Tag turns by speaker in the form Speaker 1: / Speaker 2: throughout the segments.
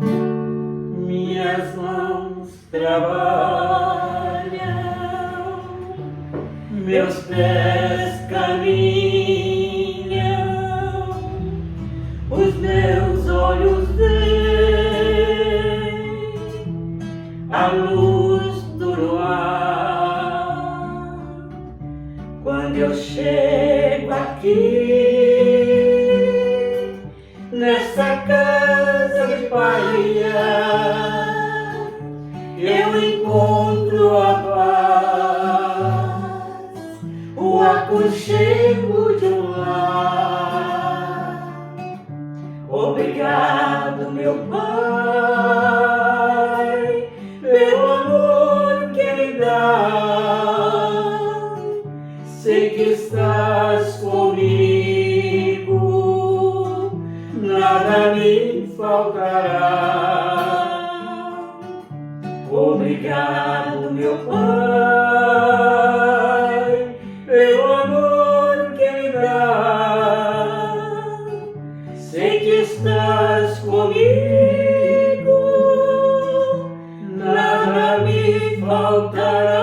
Speaker 1: Minhas mãos trabalham, meus pés caminham, os meus olhos veem a luz do luar. Quando eu chego aqui, nessa casa de Bahia, eu encontro a paz, o aconchego de um lar. Obrigado, meu Pai, pelo amor que me dá. Sei que estás comigo, nada me faltará. Obrigado, meu Pai, pelo amor que me dá. Sei que estás comigo, nada me faltará.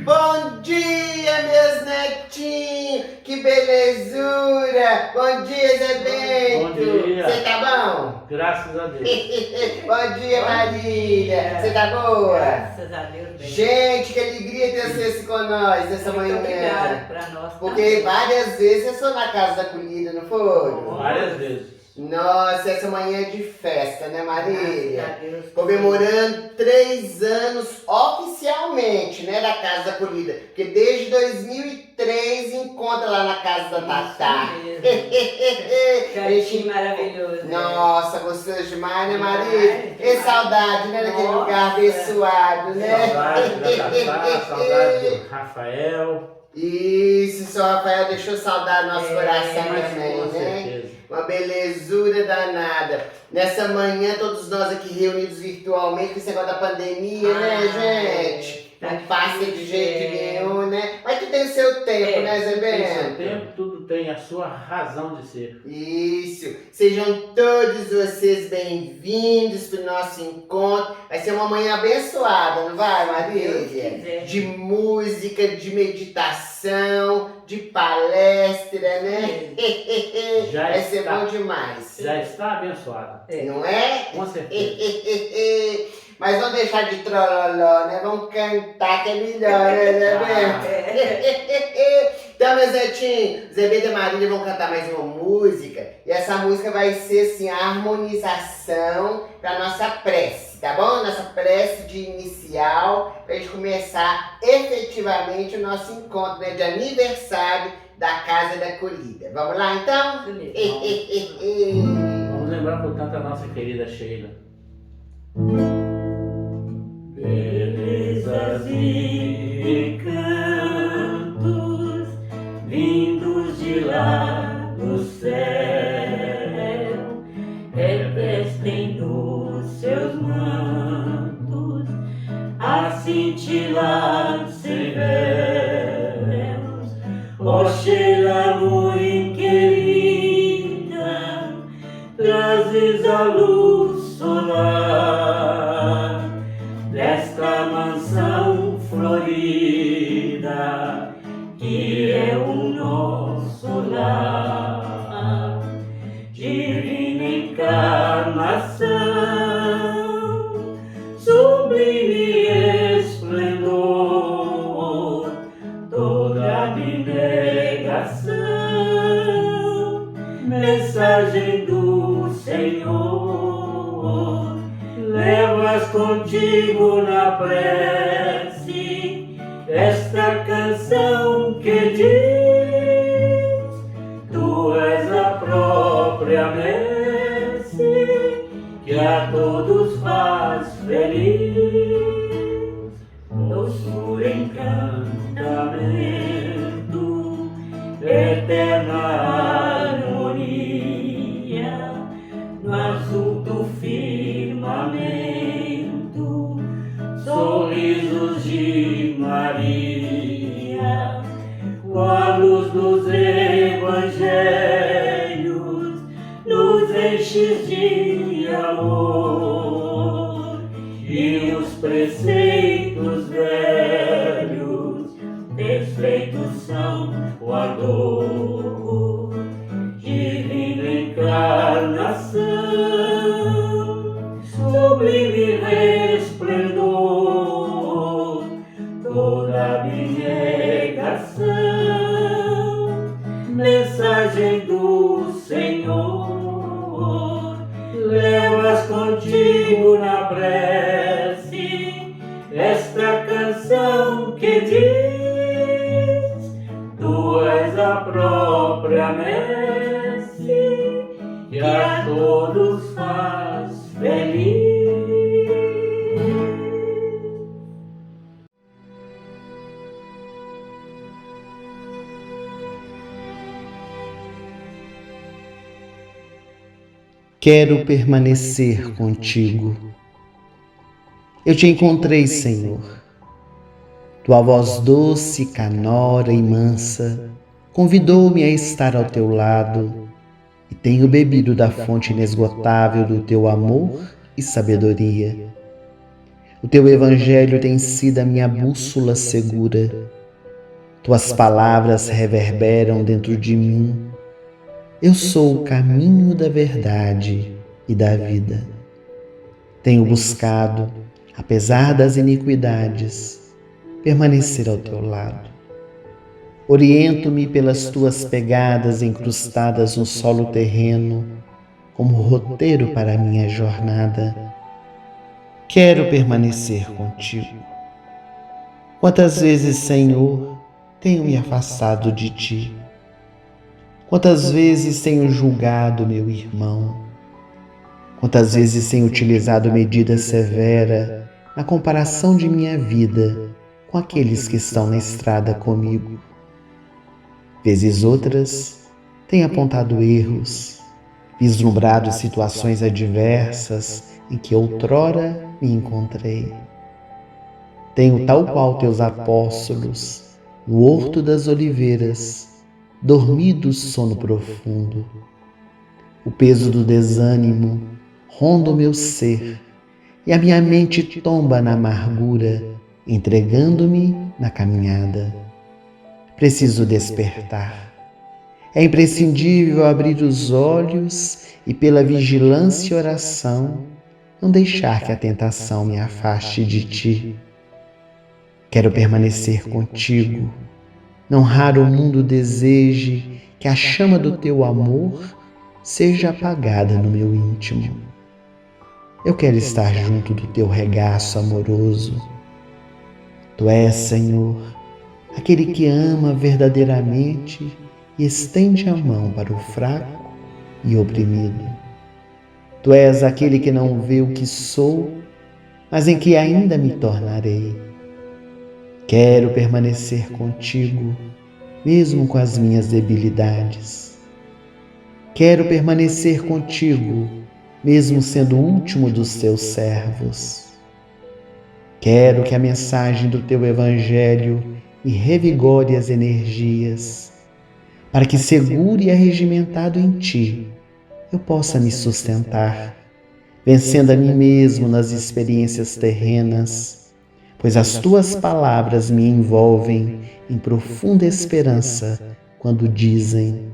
Speaker 2: Bom dia, meus netinhos! Que belezura! Bom dia, Zé Bento!
Speaker 1: Bom dia.
Speaker 2: Você tá bom?
Speaker 1: Graças a Deus.
Speaker 2: Bom dia, Marília! Você tá boa?
Speaker 3: Graças a Deus, bem.
Speaker 2: Gente, que alegria ter vocês com nós nessa
Speaker 3: Muito
Speaker 2: manhã.
Speaker 3: obrigada pra nós.
Speaker 2: Porque várias vezes vocês foram na Casa da Acolhida, não foram?
Speaker 1: Várias vezes.
Speaker 2: Nossa, essa manhã é de festa, né, Marília?
Speaker 3: Graças a Deus.
Speaker 2: Comemorando 3 anos oficialmente, né, da Casa da Acolhida. Porque desde 2003 encontra lá na casa da Tatá.
Speaker 3: Cantinho maravilhoso.
Speaker 2: Nossa, gostoso demais, né, Marília?
Speaker 3: Demais,
Speaker 2: Que
Speaker 3: demais.
Speaker 2: saudade, né, daquele
Speaker 3: Nossa.
Speaker 2: lugar abençoado, né?
Speaker 1: Saudade da Tatá, saudade do Rafael.
Speaker 2: Isso, seu Rafael deixou saudade no nosso coração
Speaker 1: Mas
Speaker 2: também,
Speaker 1: com
Speaker 2: né?
Speaker 1: certeza.
Speaker 2: Uma belezura danada. Nessa manhã, todos nós aqui reunidos virtualmente, com esse negócio da pandemia, né, gente?
Speaker 3: Tá
Speaker 2: Não passa de
Speaker 3: difícil,
Speaker 2: jeito nenhum, né? Mas tudo tem o seu tempo, né, Zé
Speaker 1: Tem seu
Speaker 2: Bento?
Speaker 1: tempo, tudo tem a sua razão de ser.
Speaker 2: Isso. Sejam todos vocês bem-vindos para o nosso encontro. Vai ser uma manhã abençoada, não vai,
Speaker 3: Deus
Speaker 2: Marília?
Speaker 3: quiser.
Speaker 2: De música, de meditação, de palestra, né?
Speaker 1: Já
Speaker 2: Vai ser
Speaker 1: está.
Speaker 2: bom demais.
Speaker 1: Já está abençoada.
Speaker 2: Não é?
Speaker 1: Com certeza.
Speaker 2: Mas vamos deixar de trololó, né? Vamos cantar que é melhor, né, Zé Bento? Então, meu Zetinho, Zé Bento e Marília vão cantar mais uma música. E essa música vai ser, assim, a harmonização para nossa prece, tá bom? Nossa prece de inicial, pra gente começar efetivamente o nosso encontro, né, de aniversário da Casa da Acolhida. Vamos lá, então?
Speaker 3: Isso mesmo.
Speaker 1: Vamos lembrar, portanto, a nossa querida Sheila. Belezas e encantos vindos de lá do céu, revestem dos seus mantos a cintilar sem véus. Ó Sheila, muito querida, trazes a luz solar desta mansão florida que é o nosso lar. Divina encarnação, sublime esplendor, toda abnegação, mensagem do Senhor, levas contigo na prece esta canção que diz: tu és a própria messe que a todos faz feliz. Doçura, encantamento, eterna harmonia no azul do firmamento, sorrisos de Maria, com a luz dos evangelhos evangelhos nos enches de amor e os preceitos velhos perfeitos são o ardor divina encarnação, sublime resplendor, toda abnegação, mensagem do Senhor, levas contigo na prece esta canção que diz: tu és a própria messe que a todos faz feliz.
Speaker 4: Quero permanecer contigo. Eu te encontrei, Senhor. Tua voz doce, canora e mansa convidou-me a estar ao teu lado e tenho bebido da fonte inesgotável do teu amor e sabedoria. O teu evangelho tem sido a minha bússola segura. Tuas palavras reverberam dentro de mim. Eu sou o caminho da verdade e da vida. Tenho buscado, apesar das iniquidades, permanecer ao teu lado. Oriento-me pelas tuas pegadas incrustadas no solo terreno, como roteiro para a minha jornada. Quero permanecer contigo. Quantas vezes, Senhor, tenho me afastado de ti? Quantas vezes tenho julgado meu irmão? Quantas vezes tenho utilizado medida severa na comparação de minha vida com aqueles que estão na estrada comigo? Vezes outras, tenho apontado erros, vislumbrado situações adversas em que outrora me encontrei. Tenho, tal qual teus apóstolos, no horto das oliveiras, dormido sono profundo. O peso do desânimo ronda o meu ser e a minha mente tomba na amargura, entregando-me na caminhada. Preciso despertar. É imprescindível abrir os olhos e, pela vigilância e oração, não deixar que a tentação me afaste de ti. Quero permanecer contigo. Não raro o mundo deseje que a chama do teu amor seja apagada no meu íntimo. Eu quero estar junto do teu regaço amoroso. Tu és, Senhor, aquele que ama verdadeiramente e estende a mão para o fraco e oprimido. Tu és aquele que não vê o que sou, mas em que ainda me tornarei. Quero permanecer contigo, mesmo com as minhas debilidades. Quero permanecer contigo, mesmo sendo o último dos teus servos. Quero que a mensagem do teu evangelho me revigore as energias, para que, seguro e arregimentado em ti, eu possa me sustentar, vencendo a mim mesmo nas experiências terrenas, pois as tuas palavras me envolvem em profunda esperança quando dizem: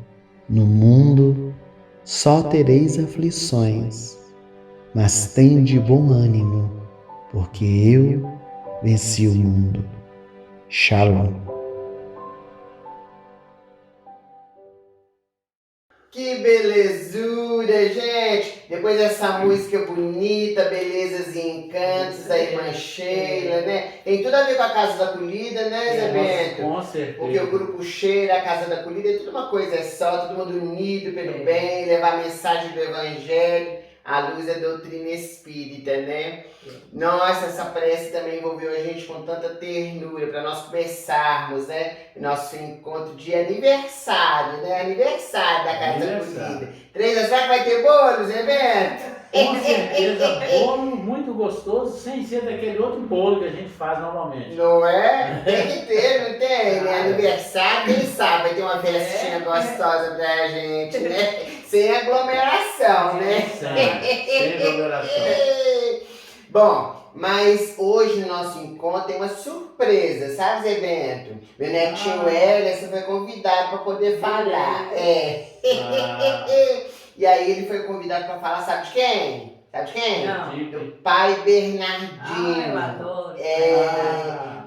Speaker 4: no mundo só tereis aflições, mas tende bom ânimo, porque eu venci o mundo. Shalom.
Speaker 2: Que belezura, gente! Depois dessa música bonita, belezas e encantos da irmã Sheila, né? Tem tudo a ver com a Casa da Acolhida, né, Zé Bento?
Speaker 1: Com certeza.
Speaker 2: Porque o grupo Sheila, a Casa da Acolhida, é tudo uma coisa só, todo mundo unido pelo bem, levar a mensagem do Evangelho, à luz da doutrina espírita, né? Nossa, essa prece também envolveu a gente com tanta ternura para nós começarmos, né? Nosso encontro de aniversário, né? Aniversário da Casa da Acolhida. 3 será que vai ter bolo, Zé Bento?
Speaker 1: Com certeza, bolo muito gostoso, sem ser daquele outro bolo que a gente faz normalmente.
Speaker 2: Não é? Tem que ter, não tem? Né? Aniversário, quem sabe vai ter uma festinha gostosa pra gente, né? Sem aglomeração, né?
Speaker 1: Sem aglomeração.
Speaker 2: Bom, mas hoje no nosso encontro tem uma surpresa, sabe, Zé Bento? Meu netinho Ellison foi convidado para poder falar. E aí ele foi convidado para falar, sabe de quem? Sabe de quem?
Speaker 3: Não.
Speaker 2: Do pai Bernardino.
Speaker 3: Eu adoro.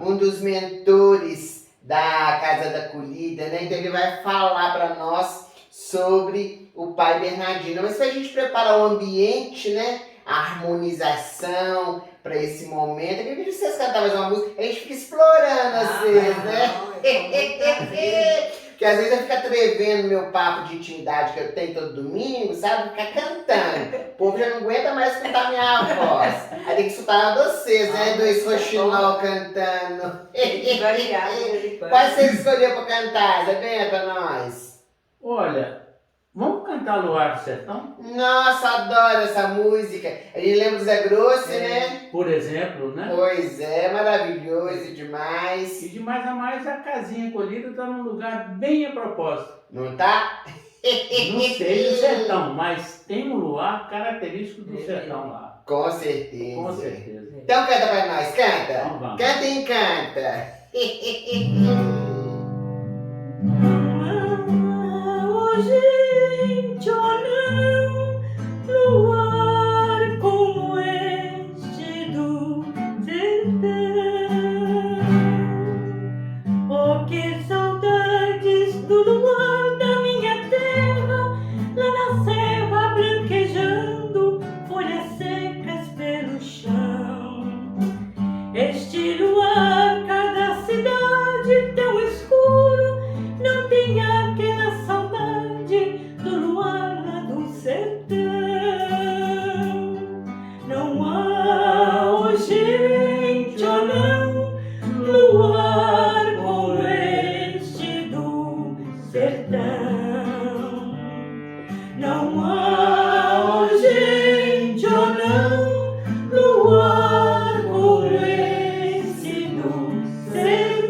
Speaker 2: Um dos mentores da Casa da Acolhida, né? Então ele vai falar para nós sobre o pai Bernardino. Mas pra gente preparar o ambiente, né? A harmonização para esse momento. Eu queria que vocês cantavam mais uma música, a gente fica explorando vocês, né? Porque às vezes eu fico atrevendo meu papo de intimidade que eu tenho todo domingo, sabe? Ficar cantando. O povo já não aguenta mais escutar minha voz. Aí tem que escutar vocês, né? Dois roxinol cantando. Quais você escolheu para cantar, Zé Bento, pra nós?
Speaker 1: Olha, vamos cantar Luar do Sertão?
Speaker 2: Nossa, adoro essa música. A gente lembra do Zé Grosso, né?
Speaker 1: Por exemplo, né?
Speaker 2: Pois é, maravilhoso demais.
Speaker 1: E de mais a mais, a casinha acolhida está num lugar bem a propósito.
Speaker 2: Não tá?
Speaker 1: Não sei do sertão, mas tem um luar característico do sertão lá.
Speaker 2: Com certeza.
Speaker 1: Com certeza.
Speaker 2: Então canta pra nós, canta.
Speaker 1: Então vamos.
Speaker 2: Canta e encanta.
Speaker 3: Gente, olhão, luar como este do sertão. Oh, que saudades do luar da minha terra, lá na serra branquejando, folhas secas pelo chão. Este luar, cada cidade tão escuro, não tem aquela saudade do luar lá do sertão. Não há, oh gente, oh não, luar como este do sertão. Não há, oh gente, oh não, luar como este do sertão.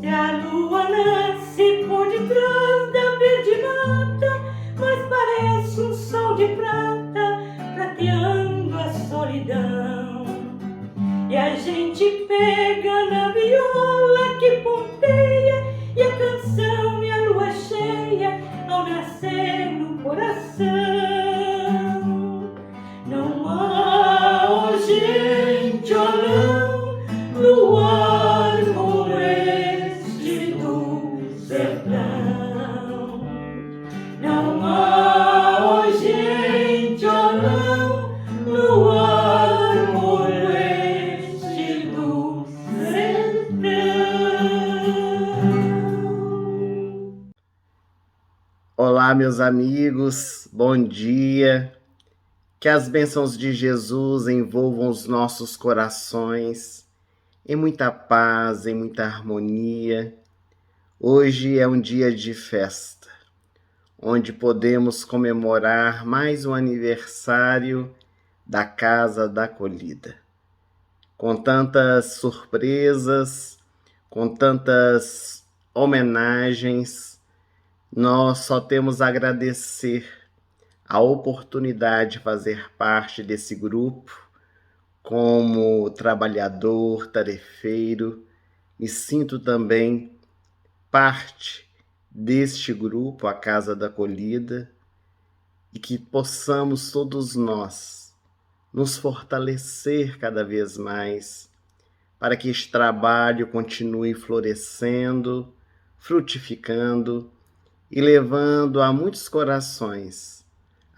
Speaker 3: E a lua nasce por detrás da verde mata, mas parece um sol de prata, prateando a solidão. E a gente pega na viola que ponteia, e a canção e a lua cheia ao nascer no coração. Não há, oh gente, oh não, luar como este do sertão. Não há, oh gente, oh não, luar como este do sertão.
Speaker 2: Olá, meus amigos, bom dia. Que as bênçãos de Jesus envolvam os nossos corações em muita paz, em muita harmonia. Hoje é um dia de festa, onde podemos comemorar mais um aniversário da Casa da Acolhida. Com tantas surpresas, com tantas homenagens, nós só temos a agradecer a oportunidade de fazer parte desse grupo. Como trabalhador, tarefeiro, me sinto também parte deste grupo, a Casa da Acolhida, e que possamos todos nós nos fortalecer cada vez mais para que este trabalho continue florescendo, frutificando e levando a muitos corações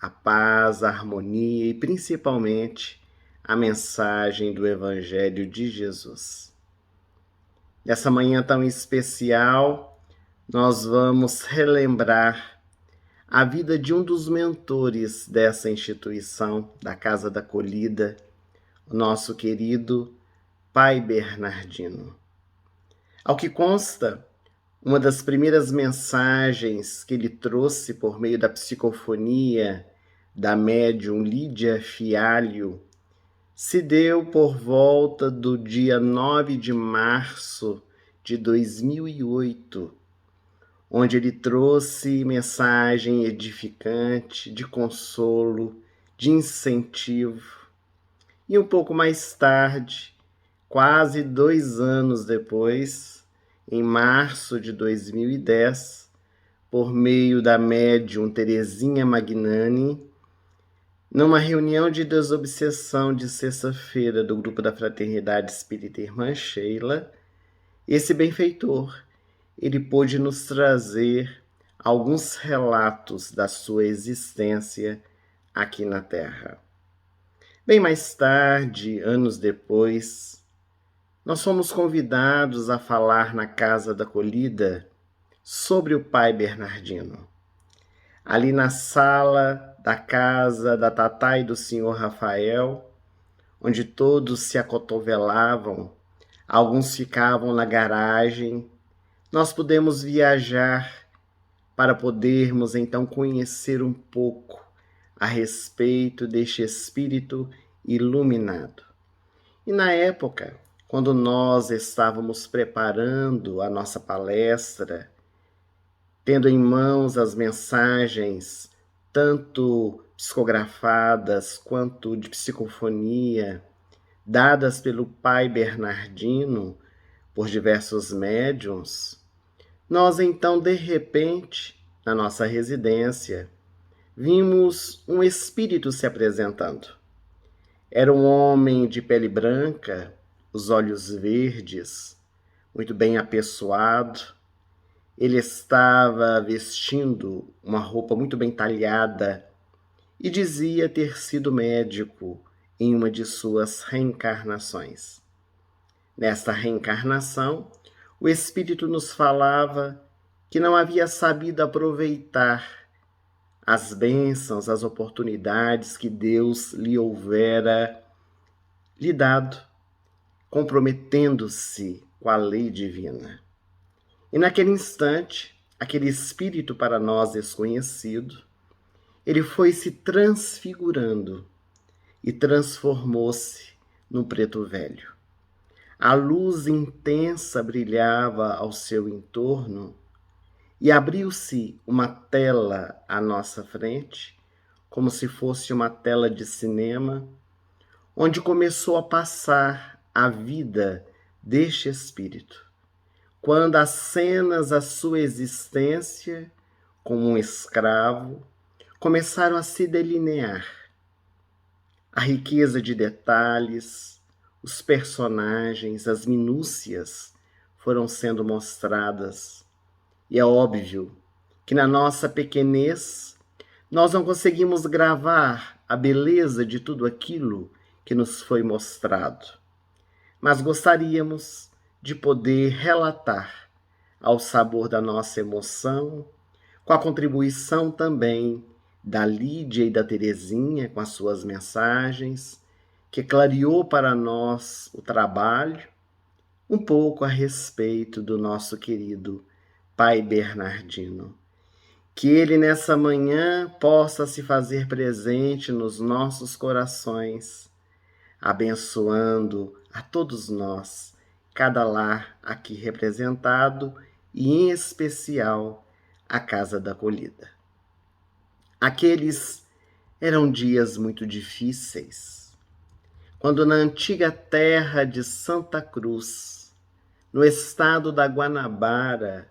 Speaker 2: a paz, a harmonia e principalmente a mensagem do Evangelho de Jesus. Nessa manhã tão especial, nós vamos relembrar a vida de um dos mentores dessa instituição, da Casa da Acolhida, o nosso querido pai Bernardino. Ao que consta, Uma das primeiras mensagens que ele trouxe por meio da psicofonia da médium Lídia Fialho se deu por volta do dia 9 de março de 2008, onde ele trouxe mensagem edificante, de consolo, de incentivo. E um pouco mais tarde, quase 2 anos depois, em março de 2010, por meio da médium Terezinha Magnani, numa reunião de desobsessão de sexta-feira do grupo da Fraternidade Espírita Irmã Sheila, esse benfeitor, ele pôde nos trazer alguns relatos da sua existência aqui na Terra. Bem mais tarde, anos depois, nós fomos convidados a falar na Casa da Acolhida sobre o Pai Bernardino. Ali na sala da casa da Tatá e do senhor Rafael, onde todos se acotovelavam, alguns ficavam na garagem, nós pudemos viajar para podermos então conhecer um pouco a respeito deste espírito iluminado. E na época, quando nós estávamos preparando a nossa palestra, tendo em mãos as mensagens, tanto psicografadas quanto de psicofonia, dadas pelo Pai Bernardino por diversos médiuns, nós então, de repente, na nossa residência, vimos um espírito se apresentando. Era um homem de pele branca, os olhos verdes, muito bem apessoado. Ele estava vestindo uma roupa muito bem talhada e dizia ter sido médico em uma de suas reencarnações. Nesta reencarnação, o Espírito nos falava que não havia sabido aproveitar as bênçãos, as oportunidades que Deus lhe houvera lhe dado, comprometendo-se com a lei divina. E naquele instante, aquele espírito para nós desconhecido, ele foi se transfigurando e transformou-se num preto velho. A luz intensa brilhava ao seu entorno e abriu-se uma tela à nossa frente, como se fosse uma tela de cinema, onde começou a passar a vida deste espírito. Quando as cenas da sua existência, como um escravo, começaram a se delinear. A riqueza de detalhes, os personagens, as minúcias foram sendo mostradas. E é óbvio que na nossa pequenez, nós não conseguimos gravar a beleza de tudo aquilo que nos foi mostrado. Mas gostaríamos de poder relatar ao sabor da nossa emoção, com a contribuição também da Lídia e da Terezinha com as suas mensagens, que clareou para nós o trabalho, um pouco a respeito do nosso querido Pai Bernardino. Que ele nessa manhã possa se fazer presente nos nossos corações, abençoando a todos nós, cada lar aqui representado e, em especial, a Casa da Acolhida. Aqueles eram dias muito difíceis, quando na antiga terra de Santa Cruz, no estado da Guanabara,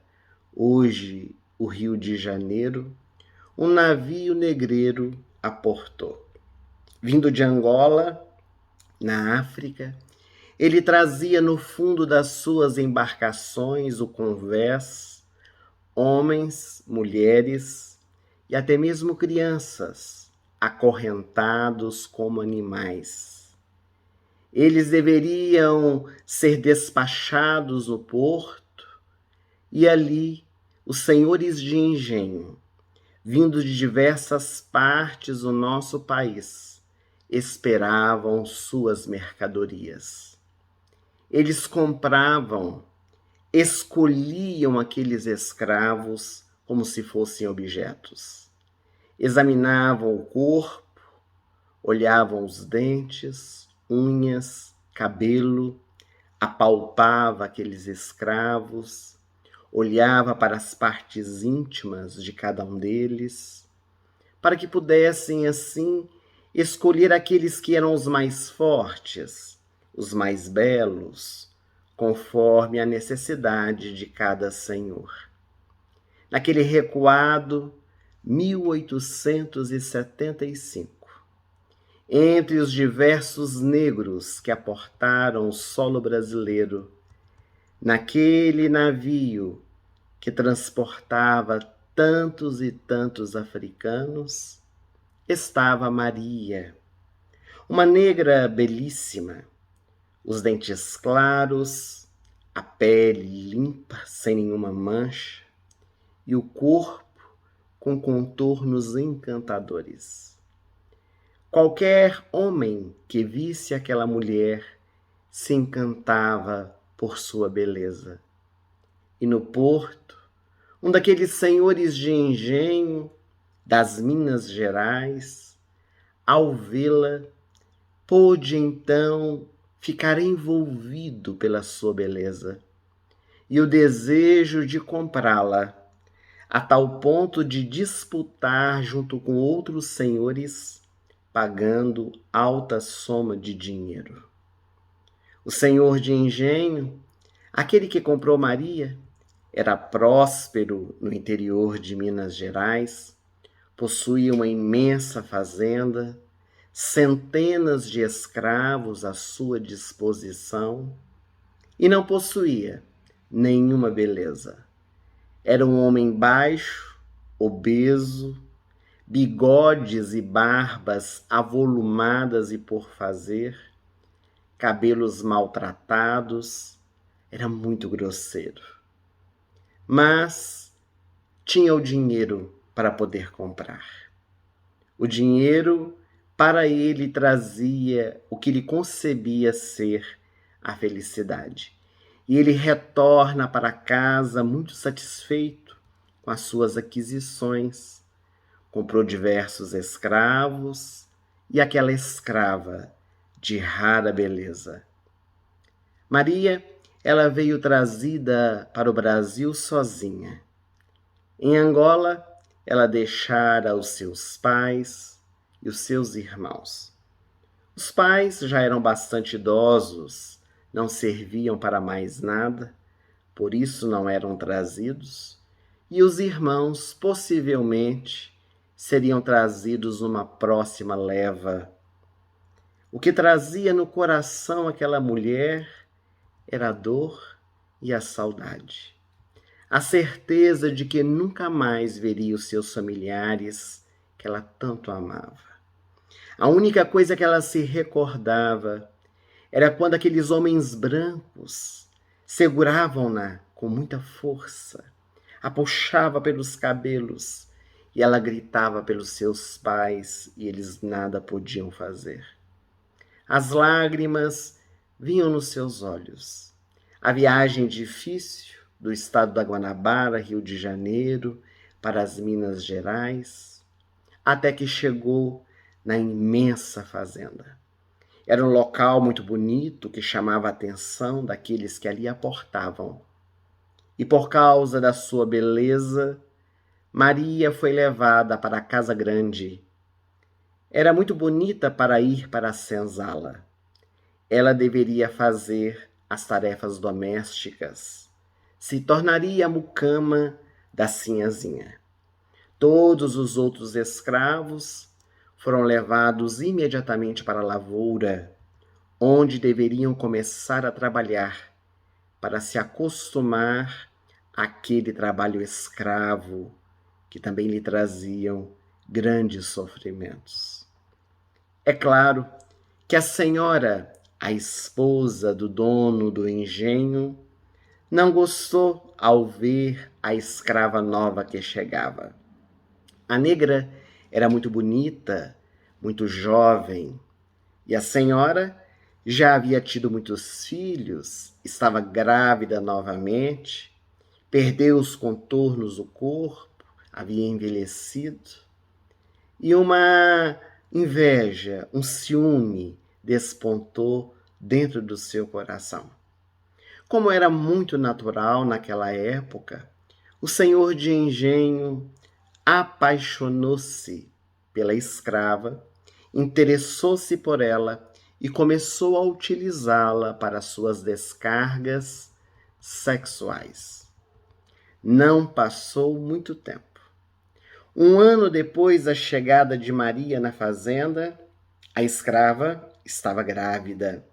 Speaker 2: hoje o Rio de Janeiro, um navio negreiro aportou. Vindo de Angola, na África, ele trazia no fundo das suas embarcações o convés, homens, mulheres e até mesmo crianças, acorrentados como animais. Eles deveriam ser despachados no porto e ali os senhores de engenho, vindos de diversas partes do nosso país, esperavam suas mercadorias. Eles compravam escolhiam aqueles escravos como se fossem objetos. Examinavam o corpo, olhavam os dentes, unhas, cabelo, apalpava aqueles escravos, olhava para as partes íntimas de cada um deles, para que pudessem, assim, escolher aqueles que eram os mais fortes, os mais belos, conforme a necessidade de cada senhor. Naquele recuado 1875, entre os diversos negros que aportaram o solo brasileiro, naquele navio que transportava tantos e tantos africanos, estava Maria, uma negra belíssima, os dentes claros, a pele limpa, sem nenhuma mancha, e o corpo com contornos encantadores. Qualquer homem que visse aquela mulher se encantava por sua beleza. E no porto, um daqueles senhores de engenho das Minas Gerais, ao vê-la, pôde então ficar envolvido pela sua beleza e o desejo de comprá-la, a tal ponto de disputar junto com outros senhores, pagando alta soma de dinheiro. O senhor de engenho, aquele que comprou Maria, era próspero no interior de Minas Gerais, possuía uma imensa fazenda, centenas de escravos à sua disposição e não possuía nenhuma beleza. Era um homem baixo, obeso, bigodes e barbas avolumadas e por fazer, cabelos maltratados, era muito grosseiro. Mas tinha o dinheiro para poder comprar. O dinheiro para ele trazia o que ele concebia ser a felicidade. E ele retorna para casa muito satisfeito com as suas aquisições. Comprou diversos escravos e aquela escrava de rara beleza. Maria, ela veio trazida para o Brasil sozinha. Em Angola, ela deixara os seus pais e os seus irmãos. Os pais já eram bastante idosos, não serviam para mais nada, por isso não eram trazidos, e os irmãos possivelmente seriam trazidos numa próxima leva. O que trazia no coração aquela mulher era a dor e a saudade. A certeza de que nunca mais veria os seus familiares que ela tanto amava. A única coisa que ela se recordava era quando aqueles homens brancos seguravam-na com muita força, a puxava pelos cabelos e ela gritava pelos seus pais e eles nada podiam fazer. As lágrimas vinham nos seus olhos. A viagem difícil do estado da Guanabara, Rio de Janeiro, para as Minas Gerais, até que chegou na imensa fazenda. Era um local muito bonito que chamava a atenção daqueles que ali aportavam. E por causa da sua beleza, Maria foi levada para a casa grande. Era muito bonita para ir para a senzala. Ela deveria fazer as tarefas domésticas. Se tornaria a mucama da sinhazinha. Todos os outros escravos foram levados imediatamente para a lavoura, onde deveriam começar a trabalhar para se acostumar àquele trabalho escravo que também lhe traziam grandes sofrimentos. É claro que a senhora, a esposa do dono do engenho, não gostou ao ver a escrava nova que chegava. A negra era muito bonita, muito jovem, e a senhora já havia tido muitos filhos, estava grávida novamente, perdeu os contornos do corpo, havia envelhecido, e uma inveja, um ciúme despontou dentro do seu coração. Como era muito natural naquela época, o senhor de engenho apaixonou-se pela escrava, interessou-se por ela e começou a utilizá-la para suas descargas sexuais. Não passou muito tempo. Um ano depois da chegada de Maria na fazenda, a escrava estava grávida.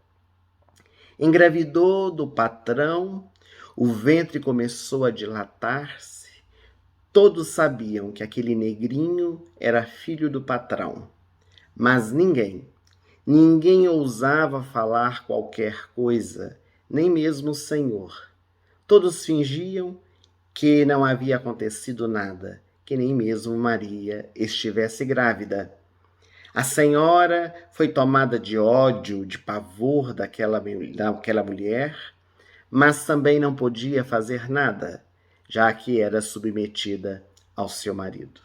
Speaker 2: Engravidou do patrão, o ventre começou a dilatar-se. Todos sabiam que aquele negrinho era filho do patrão, mas ninguém ousava falar qualquer coisa, nem mesmo o senhor. Todos fingiam que não havia acontecido nada, que nem mesmo Maria estivesse grávida. A senhora foi tomada de ódio, de pavor daquela mulher, mas também não podia fazer nada, já que era submetida ao seu marido.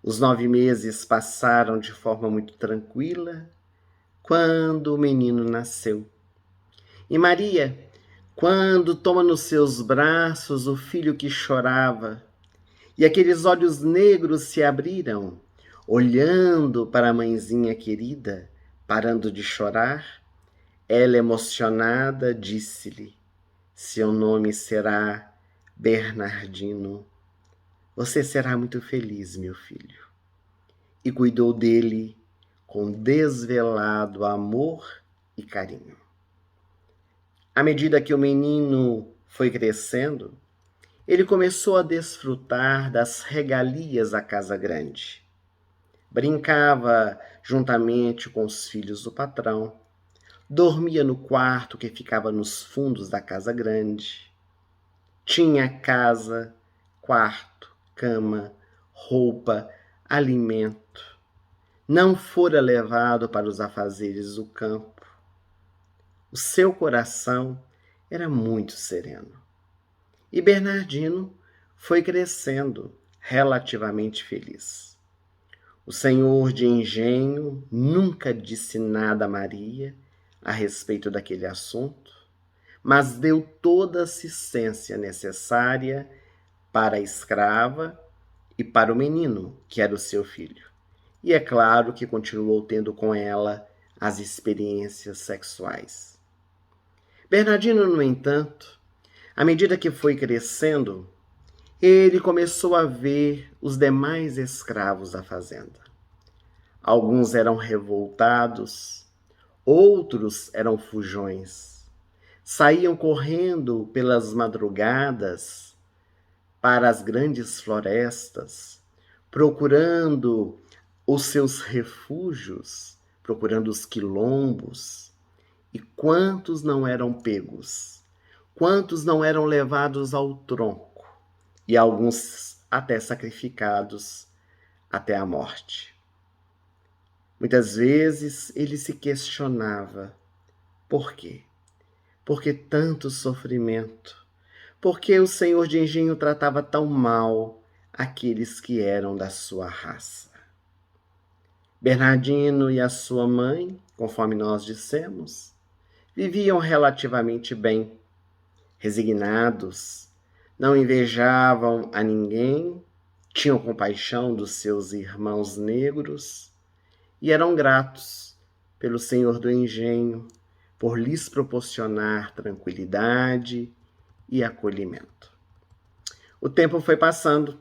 Speaker 2: Os 9 meses passaram de forma muito tranquila, quando o menino nasceu. E Maria, quando toma nos seus braços o filho que chorava, e aqueles olhos negros se abriram, olhando para a mãezinha querida, parando de chorar, ela, emocionada, disse-lhe: seu nome será Bernardino. Você será muito feliz, meu filho. E cuidou dele com desvelado amor e carinho. À medida que o menino foi crescendo, ele começou a desfrutar das regalias da casa grande. Brincava juntamente com os filhos do patrão, dormia no quarto que ficava nos fundos da casa grande. Tinha casa, quarto, cama, roupa, alimento. Não fora levado para os afazeres do campo. O seu coração era muito sereno. E Bernardino foi crescendo relativamente feliz. O senhor de engenho nunca disse nada a Maria a respeito daquele assunto, mas deu toda a assistência necessária para a escrava e para o menino, que era o seu filho. E é claro que continuou tendo com ela as experiências sexuais. Bernardino, no entanto, à medida que foi crescendo, ele começou a ver os demais escravos da fazenda. Alguns eram revoltados, outros eram fujões. Saíam correndo pelas madrugadas para as grandes florestas, procurando os seus refúgios, procurando os quilombos. E quantos não eram pegos? Quantos não eram levados ao tronco? E alguns até sacrificados até a morte. Muitas vezes ele se questionava: por quê? Por que tanto sofrimento? Por que o senhor de engenho tratava tão mal aqueles que eram da sua raça? Bernardino e a sua mãe, conforme nós dissemos, viviam relativamente bem, resignados, não invejavam a ninguém, tinham compaixão dos seus irmãos negros e eram gratos pelo senhor do engenho por lhes proporcionar tranquilidade e acolhimento. O tempo foi passando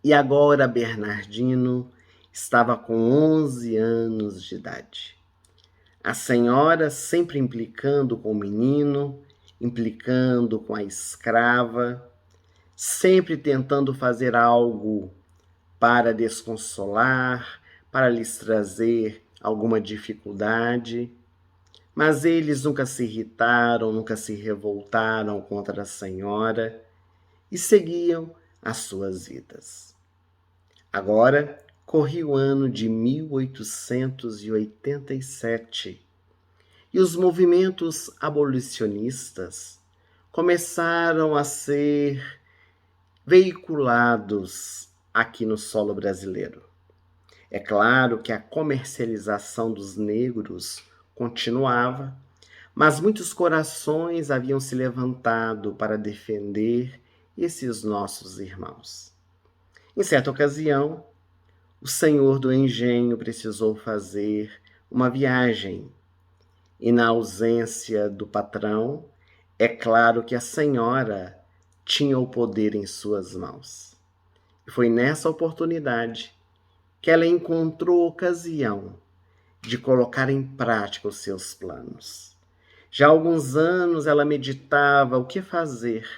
Speaker 2: e agora Bernardino estava com 11 anos de idade. A senhora sempre implicando com o menino, implicando com a escrava, sempre tentando fazer algo para desconsolar, para lhes trazer alguma dificuldade. Mas eles nunca se irritaram, nunca se revoltaram contra a senhora e seguiam as suas vidas. Agora corria o ano de 1887
Speaker 4: e os movimentos abolicionistas começaram a ser veiculados aqui no solo brasileiro. É claro que a comercialização dos negros continuava, mas muitos corações haviam se levantado para defender esses nossos irmãos. Em certa ocasião, o senhor do engenho precisou fazer uma viagem e, na ausência do patrão, é claro que a senhora tinha o poder em suas mãos. E foi nessa oportunidade que ela encontrou ocasião de colocar em prática os seus planos. Já há alguns anos ela meditava o que fazer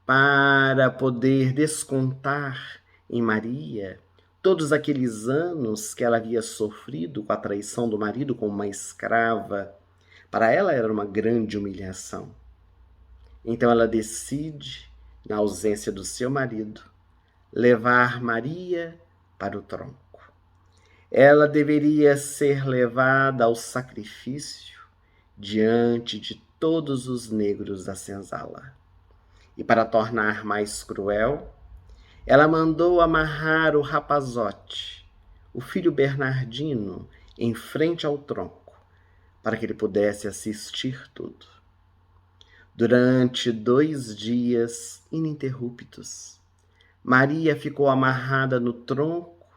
Speaker 4: para poder descontar em Maria todos aqueles anos que ela havia sofrido com a traição do marido como uma escrava. Para ela era uma grande humilhação. Então ela decide, na ausência do seu marido, levar Maria para o tronco. Ela deveria ser levada ao sacrifício diante de todos os negros da senzala. E para tornar mais cruel, ela mandou amarrar o rapazote, o filho Bernardino, em frente ao tronco, para que ele pudesse assistir tudo. Durante 2 dias ininterruptos, Maria ficou amarrada no tronco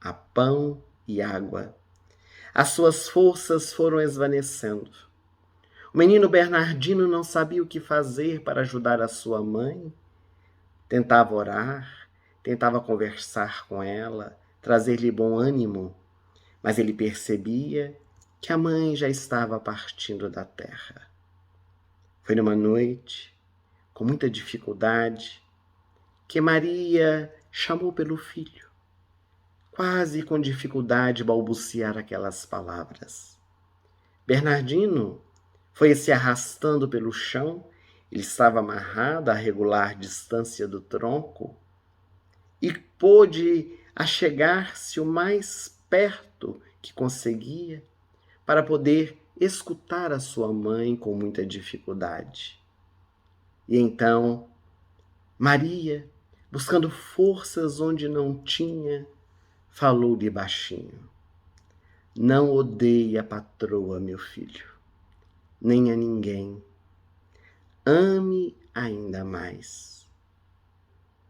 Speaker 4: a pão e água. As suas forças foram esvanecendo. O menino Bernardino não sabia o que fazer para ajudar a sua mãe. Tentava orar, tentava conversar com ela, trazer-lhe bom ânimo, mas ele percebia que a mãe já estava partindo da terra. Foi numa noite, com muita dificuldade, que Maria chamou pelo filho, quase com dificuldade balbuciar aquelas palavras. Bernardino foi se arrastando pelo chão, ele estava amarrado a regular distância do tronco e pôde achegar-se o mais perto que conseguia para poder escutar a sua mãe com muita dificuldade. E então, Maria, buscando forças onde não tinha, falou-lhe baixinho: não odeie a patroa, meu filho, nem a ninguém. Ame ainda mais.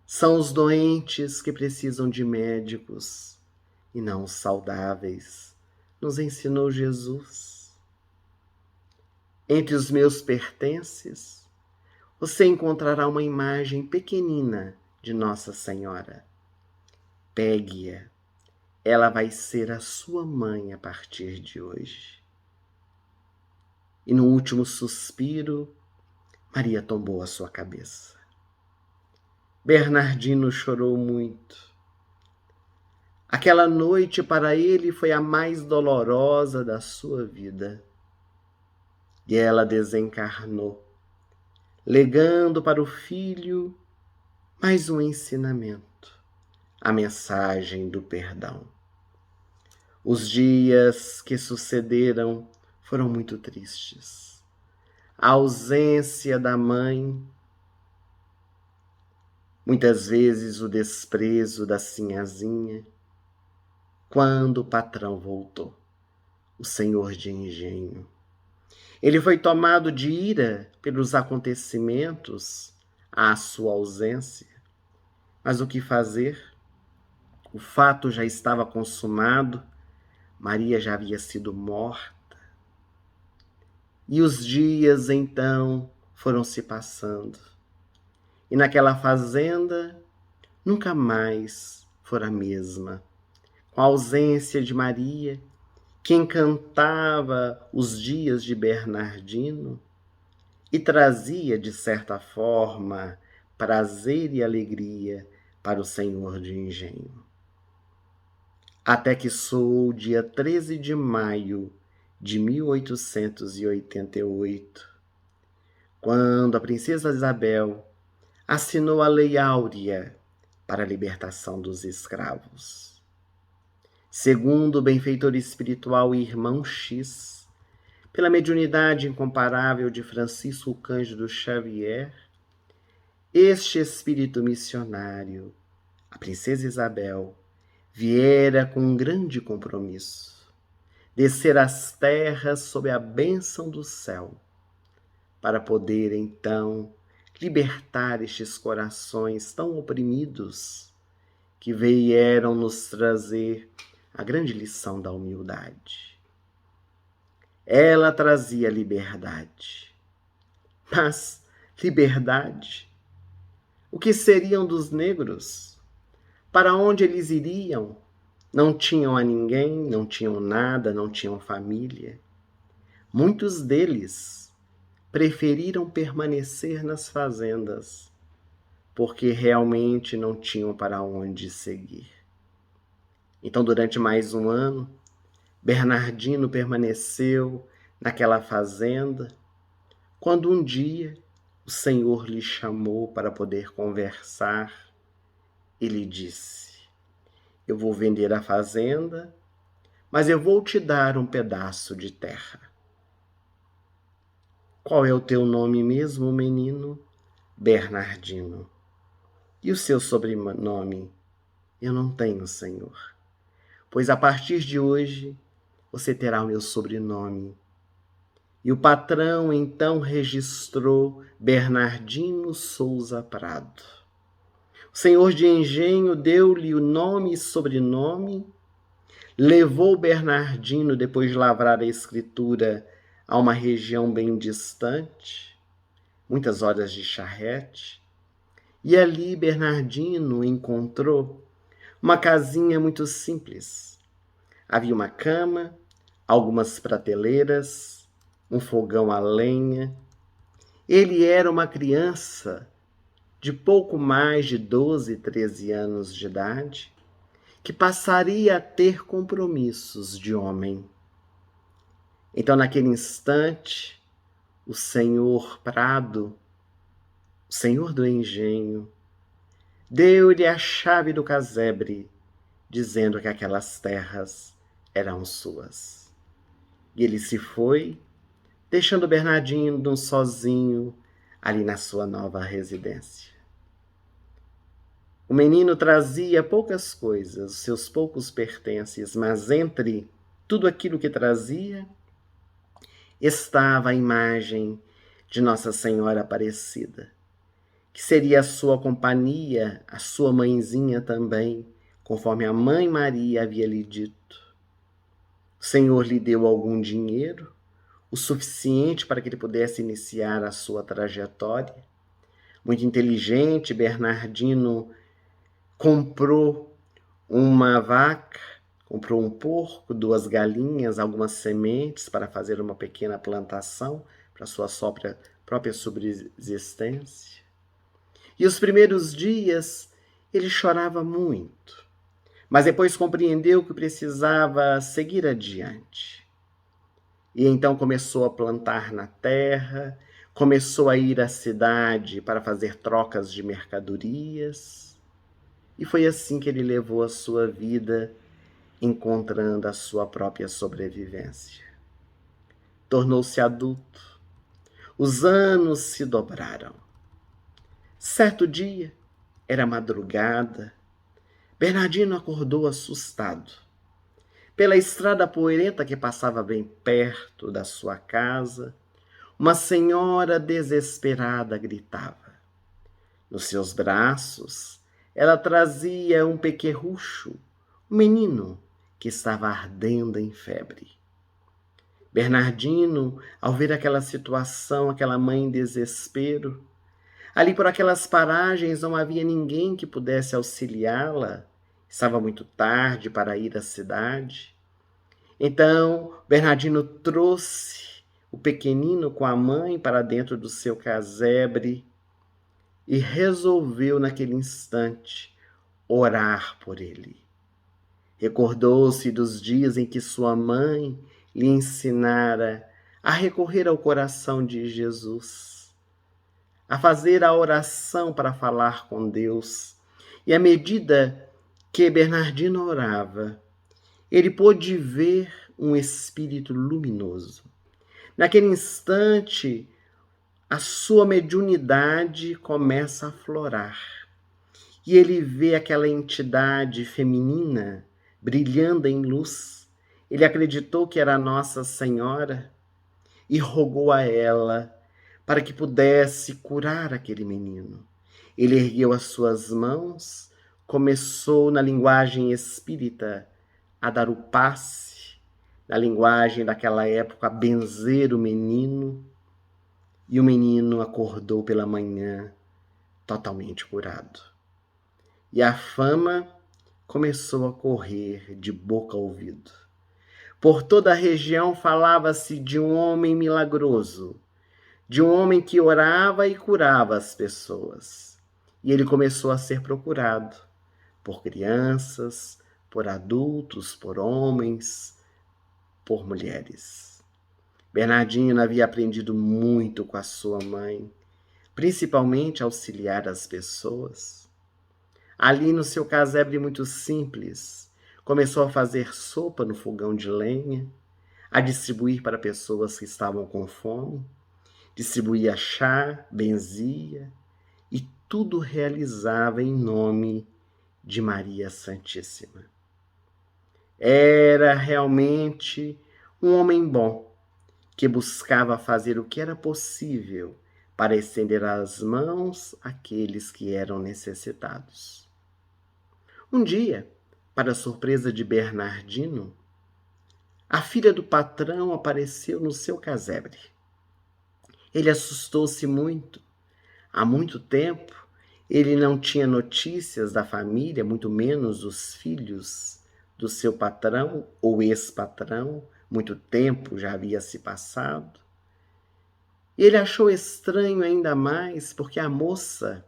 Speaker 4: São os doentes que precisam de médicos e não os saudáveis, nos ensinou Jesus. Entre os meus pertences, você encontrará uma imagem pequenina de Nossa Senhora. Pegue-a, ela vai ser a sua mãe a partir de hoje. E no último suspiro, Maria tombou a sua cabeça. Bernardino chorou muito. Aquela noite para ele foi a mais dolorosa da sua vida. E ela desencarnou, legando para o filho mais um ensinamento, a mensagem do perdão. Os dias que sucederam foram muito tristes. A ausência da mãe, muitas vezes o desprezo da sinhazinha. Quando o patrão voltou, o senhor de engenho, ele foi tomado de ira pelos acontecimentos à sua ausência. Mas o que fazer? O fato já estava consumado, Maria já havia sido morta. E os dias, então, foram se passando. E naquela fazenda, nunca mais fora a mesma. Com a ausência de Maria, que encantava os dias de Bernardino e trazia, de certa forma, prazer e alegria para o senhor de engenho. Até que soou o dia 13 de maio de 1888, quando a princesa Isabel assinou a Lei Áurea para a libertação dos escravos. Segundo o benfeitor espiritual Irmão X, pela mediunidade incomparável de Francisco Cândido Xavier, este espírito missionário, a princesa Isabel, viera com um grande compromisso, descer às terras sob a bênção do céu, para poder, então, libertar estes corações tão oprimidos que vieram nos trazer a grande lição da humildade. Ela trazia liberdade. Mas liberdade? O que seriam dos negros? Para onde eles iriam? Não tinham a ninguém, não tinham nada, não tinham família. Muitos deles preferiram permanecer nas fazendas, porque realmente não tinham para onde seguir. Então, durante mais um ano, Bernardino permaneceu naquela fazenda, quando um dia o Senhor lhe chamou para poder conversar e lhe disse: eu vou vender a fazenda, mas eu vou te dar um pedaço de terra. Qual é o teu nome mesmo, menino? Bernardino. E o seu sobrenome? Eu não tenho, Senhor, pois a partir de hoje você terá o meu sobrenome. E o patrão então registrou Bernardino Souza Prado. O senhor de engenho deu-lhe o nome e sobrenome, levou Bernardino, depois de lavrar a escritura, a uma região bem distante, muitas horas de charrete, e ali Bernardino encontrou uma casinha muito simples. Havia uma cama, algumas prateleiras, um fogão a lenha. Ele era uma criança de pouco mais de 12, 13 anos de idade, que passaria a ter compromissos de homem. Então, naquele instante, o senhor Prado, o senhor do engenho, deu-lhe a chave do casebre, dizendo que aquelas terras eram suas. E ele se foi, deixando Bernardino sozinho ali na sua nova residência. O menino trazia poucas coisas, seus poucos pertences, mas entre tudo aquilo que trazia estava a imagem de Nossa Senhora Aparecida, que seria a sua companhia, a sua mãezinha também, conforme a mãe Maria havia lhe dito. O Senhor lhe deu algum dinheiro, o suficiente para que ele pudesse iniciar a sua trajetória. Muito inteligente, Bernardino comprou uma vaca, comprou um porco, 2 galinhas, algumas sementes para fazer uma pequena plantação para sua própria subsistência. E os primeiros dias ele chorava muito, mas depois compreendeu que precisava seguir adiante. E então começou a plantar na terra, começou a ir à cidade para fazer trocas de mercadorias. E foi assim que ele levou a sua vida, encontrando a sua própria sobrevivência. Tornou-se adulto. Os anos se dobraram. Certo dia, era madrugada, Bernardino acordou assustado. Pela estrada poeirenta que passava bem perto da sua casa, uma senhora desesperada gritava. Nos seus braços, ela trazia um pequerrucho, um menino que estava ardendo em febre. Bernardino, ao ver aquela situação, aquela mãe em desespero, ali por aquelas paragens não havia ninguém que pudesse auxiliá-la. Estava muito tarde para ir à cidade. Então, Bernardino trouxe o pequenino com a mãe para dentro do seu casebre e resolveu, naquele instante, orar por ele. Recordou-se dos dias em que sua mãe lhe ensinara a recorrer ao coração de Jesus, a fazer a oração para falar com Deus. E à medida que Bernardino orava, ele pôde ver um espírito luminoso, Naquele instante, a sua mediunidade começa a aflorar. E ele vê aquela entidade feminina brilhando em luz. Ele acreditou que era Nossa Senhora e rogou a ela para que pudesse curar aquele menino. Ele ergueu as suas mãos, começou na linguagem espírita a dar o passe, na linguagem daquela época a benzer o menino, e o menino acordou pela manhã totalmente curado. E a fama começou a correr de boca a ouvido. Por toda a região falava-se de um homem milagroso, de um homem que orava e curava as pessoas. E ele começou a ser procurado por crianças, por adultos, por homens, por mulheres. Bernardino havia aprendido muito com a sua mãe, principalmente auxiliar as pessoas. Ali no seu casebre muito simples, começou a fazer sopa no fogão de lenha, a distribuir para pessoas que estavam com fome, distribuía chá, benzia, e tudo realizava em nome de Maria Santíssima. Era realmente um homem bom, que buscava fazer o que era possível para estender as mãos àqueles que eram necessitados. Um dia, para a surpresa de Bernardino, a filha do patrão apareceu no seu casebre. Ele assustou-se muito. Há muito tempo, ele não tinha notícias da família, muito menos dos filhos do seu patrão ou ex-patrão. Muito tempo já havia se passado. Ele achou estranho ainda mais porque a moça,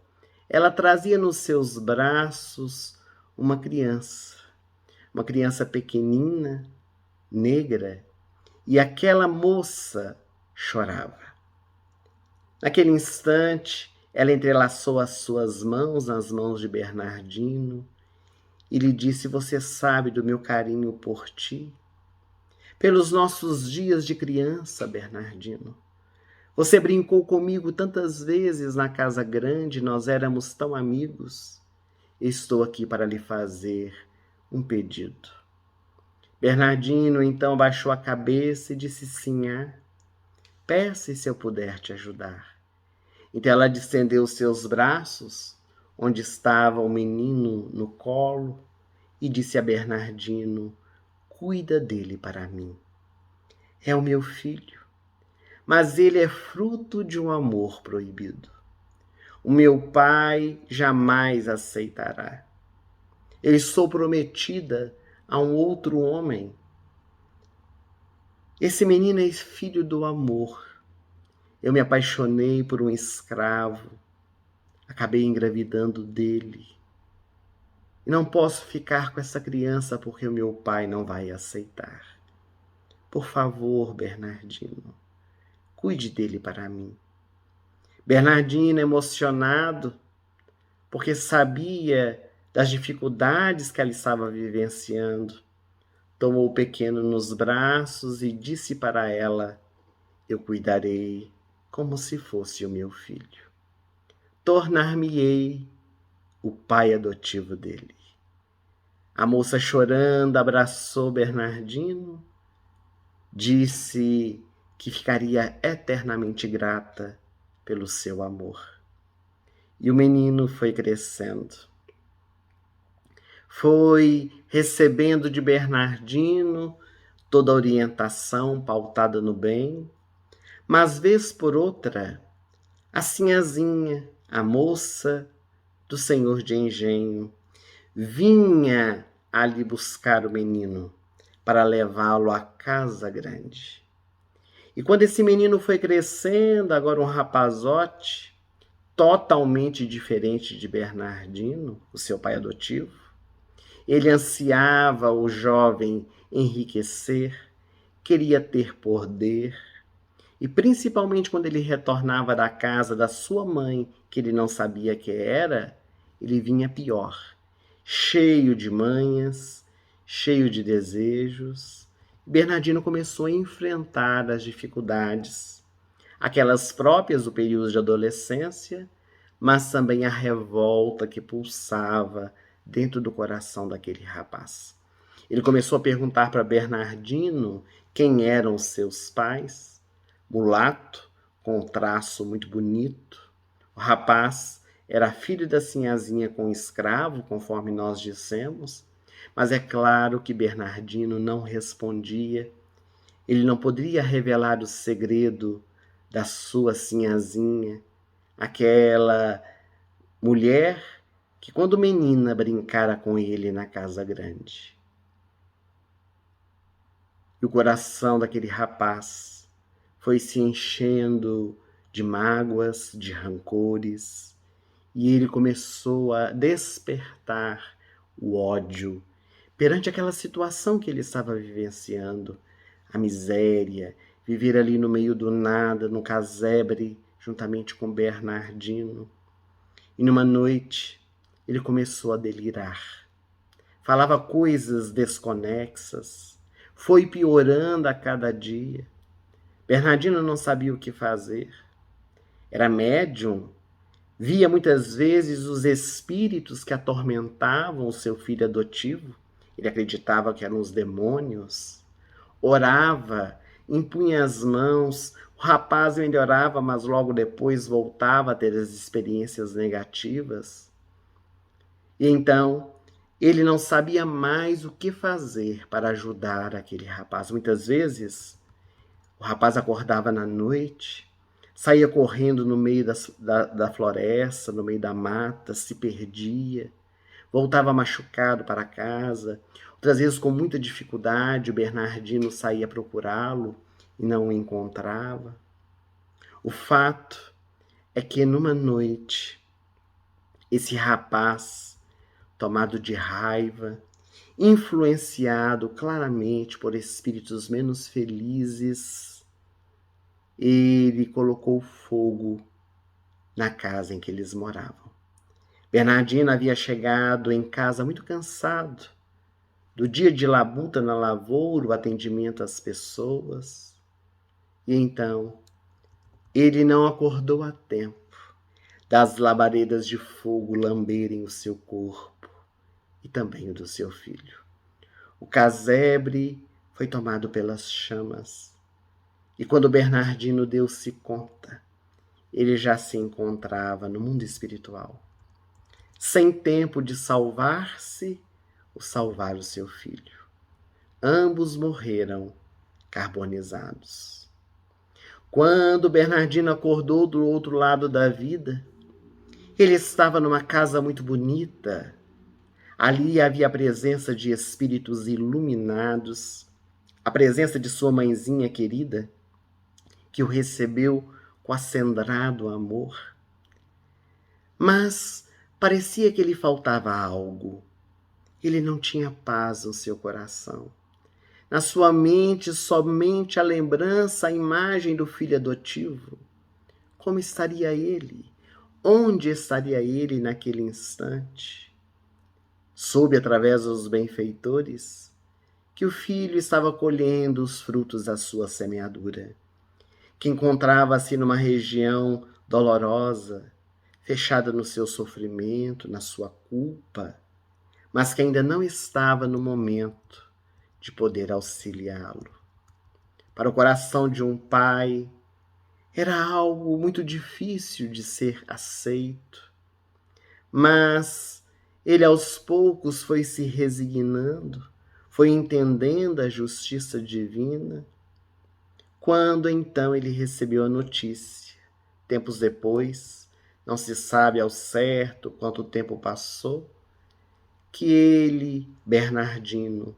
Speaker 4: ela trazia nos seus braços uma criança pequenina, negra, e aquela moça chorava. Naquele instante, ela entrelaçou as suas mãos nas mãos de Bernardino e lhe disse: "Você sabe do meu carinho por ti? Pelos nossos dias de criança, Bernardino. Você brincou comigo tantas vezes na casa grande, nós éramos tão amigos. Estou aqui para lhe fazer um pedido." Bernardino então baixou a cabeça e disse: "Sinhá, peça se eu puder te ajudar." Então ela estendeu seus braços, onde estava o menino no colo, e disse a Bernardino: "Cuida dele para mim. É o meu filho, mas ele é fruto de um amor proibido. O meu pai jamais aceitará. Eu sou prometida a um outro homem. Esse menino é filho do amor. Eu me apaixonei por um escravo, acabei engravidando dele. E não posso ficar com essa criança porque o meu pai não vai aceitar. Por favor, Bernardino, cuide dele para mim." Bernardino, emocionado, porque sabia das dificuldades que ela estava vivenciando, tomou o pequeno nos braços e disse para ela: "Eu cuidarei como se fosse o meu filho. Tornar-me-ei o pai adotivo dele." A moça, chorando, abraçou Bernardino, disse que ficaria eternamente grata pelo seu amor. E o menino foi crescendo. Foi recebendo de Bernardino toda a orientação pautada no bem, mas vez por outra, a sinhazinha, a moça do senhor de engenho, vinha ali buscar o menino para levá-lo à casa grande. E quando esse menino foi crescendo, agora um rapazote, totalmente diferente de Bernardino, o seu pai adotivo, ele ansiava o jovem enriquecer, queria ter poder, e principalmente quando ele retornava da casa da sua mãe, que ele não sabia que era, ele vinha pior, cheio de manhas, cheio de desejos, Bernardino começou a enfrentar as dificuldades, aquelas próprias do período de adolescência, mas também a revolta que pulsava dentro do coração daquele rapaz. Ele começou a perguntar para Bernardino quem eram os seus pais, mulato, com um traço muito bonito. O rapaz era filho da sinhazinha com um escravo, conforme nós dissemos, mas é claro que Bernardino não respondia. Ele não poderia revelar o segredo da sua sinhazinha, aquela mulher que quando menina brincara com ele na casa grande. E o coração daquele rapaz foi se enchendo de mágoas, de rancores, e ele começou a despertar o ódio perante aquela situação que ele estava vivenciando, a miséria, viver ali no meio do nada, no casebre, juntamente com Bernardino. E numa noite, ele começou a delirar. Falava coisas desconexas, foi piorando a cada dia. Bernardino não sabia o que fazer. Era médium, via muitas vezes os espíritos que atormentavam o seu filho adotivo. Ele acreditava que eram os demônios. Orava, impunha as mãos, o rapaz melhorava, mas logo depois voltava a ter as experiências negativas. E então, ele não sabia mais o que fazer para ajudar aquele rapaz. Muitas vezes, o rapaz acordava na noite, saía correndo no meio da floresta, no meio da mata, se perdia, voltava machucado para casa. Outras vezes, com muita dificuldade, o Bernardino saía procurá-lo e não o encontrava. O fato é que numa noite, esse rapaz, tomado de raiva, influenciado claramente por espíritos menos felizes, ele colocou fogo na casa em que eles moravam. Bernardino havia chegado em casa muito cansado, do dia de labuta na lavoura, o atendimento às pessoas. E então, ele não acordou a tempo das labaredas de fogo lamberem o seu corpo e também o do seu filho. O casebre foi tomado pelas chamas. E quando Bernardino deu-se conta, ele já se encontrava no mundo espiritual, sem tempo de salvar-se ou salvar o seu filho. Ambos morreram carbonizados. Quando Bernardino acordou do outro lado da vida, ele estava numa casa muito bonita. Ali havia a presença de espíritos iluminados, a presença de sua mãezinha querida, que o recebeu com acendrado amor. Mas parecia que lhe faltava algo. Ele não tinha paz no seu coração. Na sua mente, somente a lembrança, a imagem do filho adotivo. Como estaria ele? Onde estaria ele naquele instante? Soube através dos benfeitores que o filho estava colhendo os frutos da sua semeadura, que encontrava-se numa região dolorosa, fechada no seu sofrimento, na sua culpa, mas que ainda não estava no momento de poder auxiliá-lo. Para o coração de um pai, era algo muito difícil de ser aceito, mas ele aos poucos foi se resignando, foi entendendo a justiça divina, quando então ele recebeu a notícia. Tempos depois, não se sabe ao certo quanto tempo passou, que ele, Bernardino,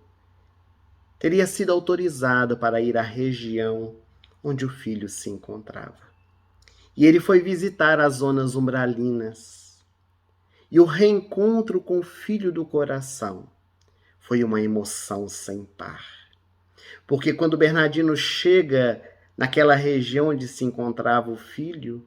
Speaker 4: teria sido autorizado para ir à região onde o filho se encontrava. E ele foi visitar as zonas umbralinas. E o reencontro com o filho do coração foi uma emoção sem par. Porque quando Bernardino chega naquela região onde se encontrava o filho,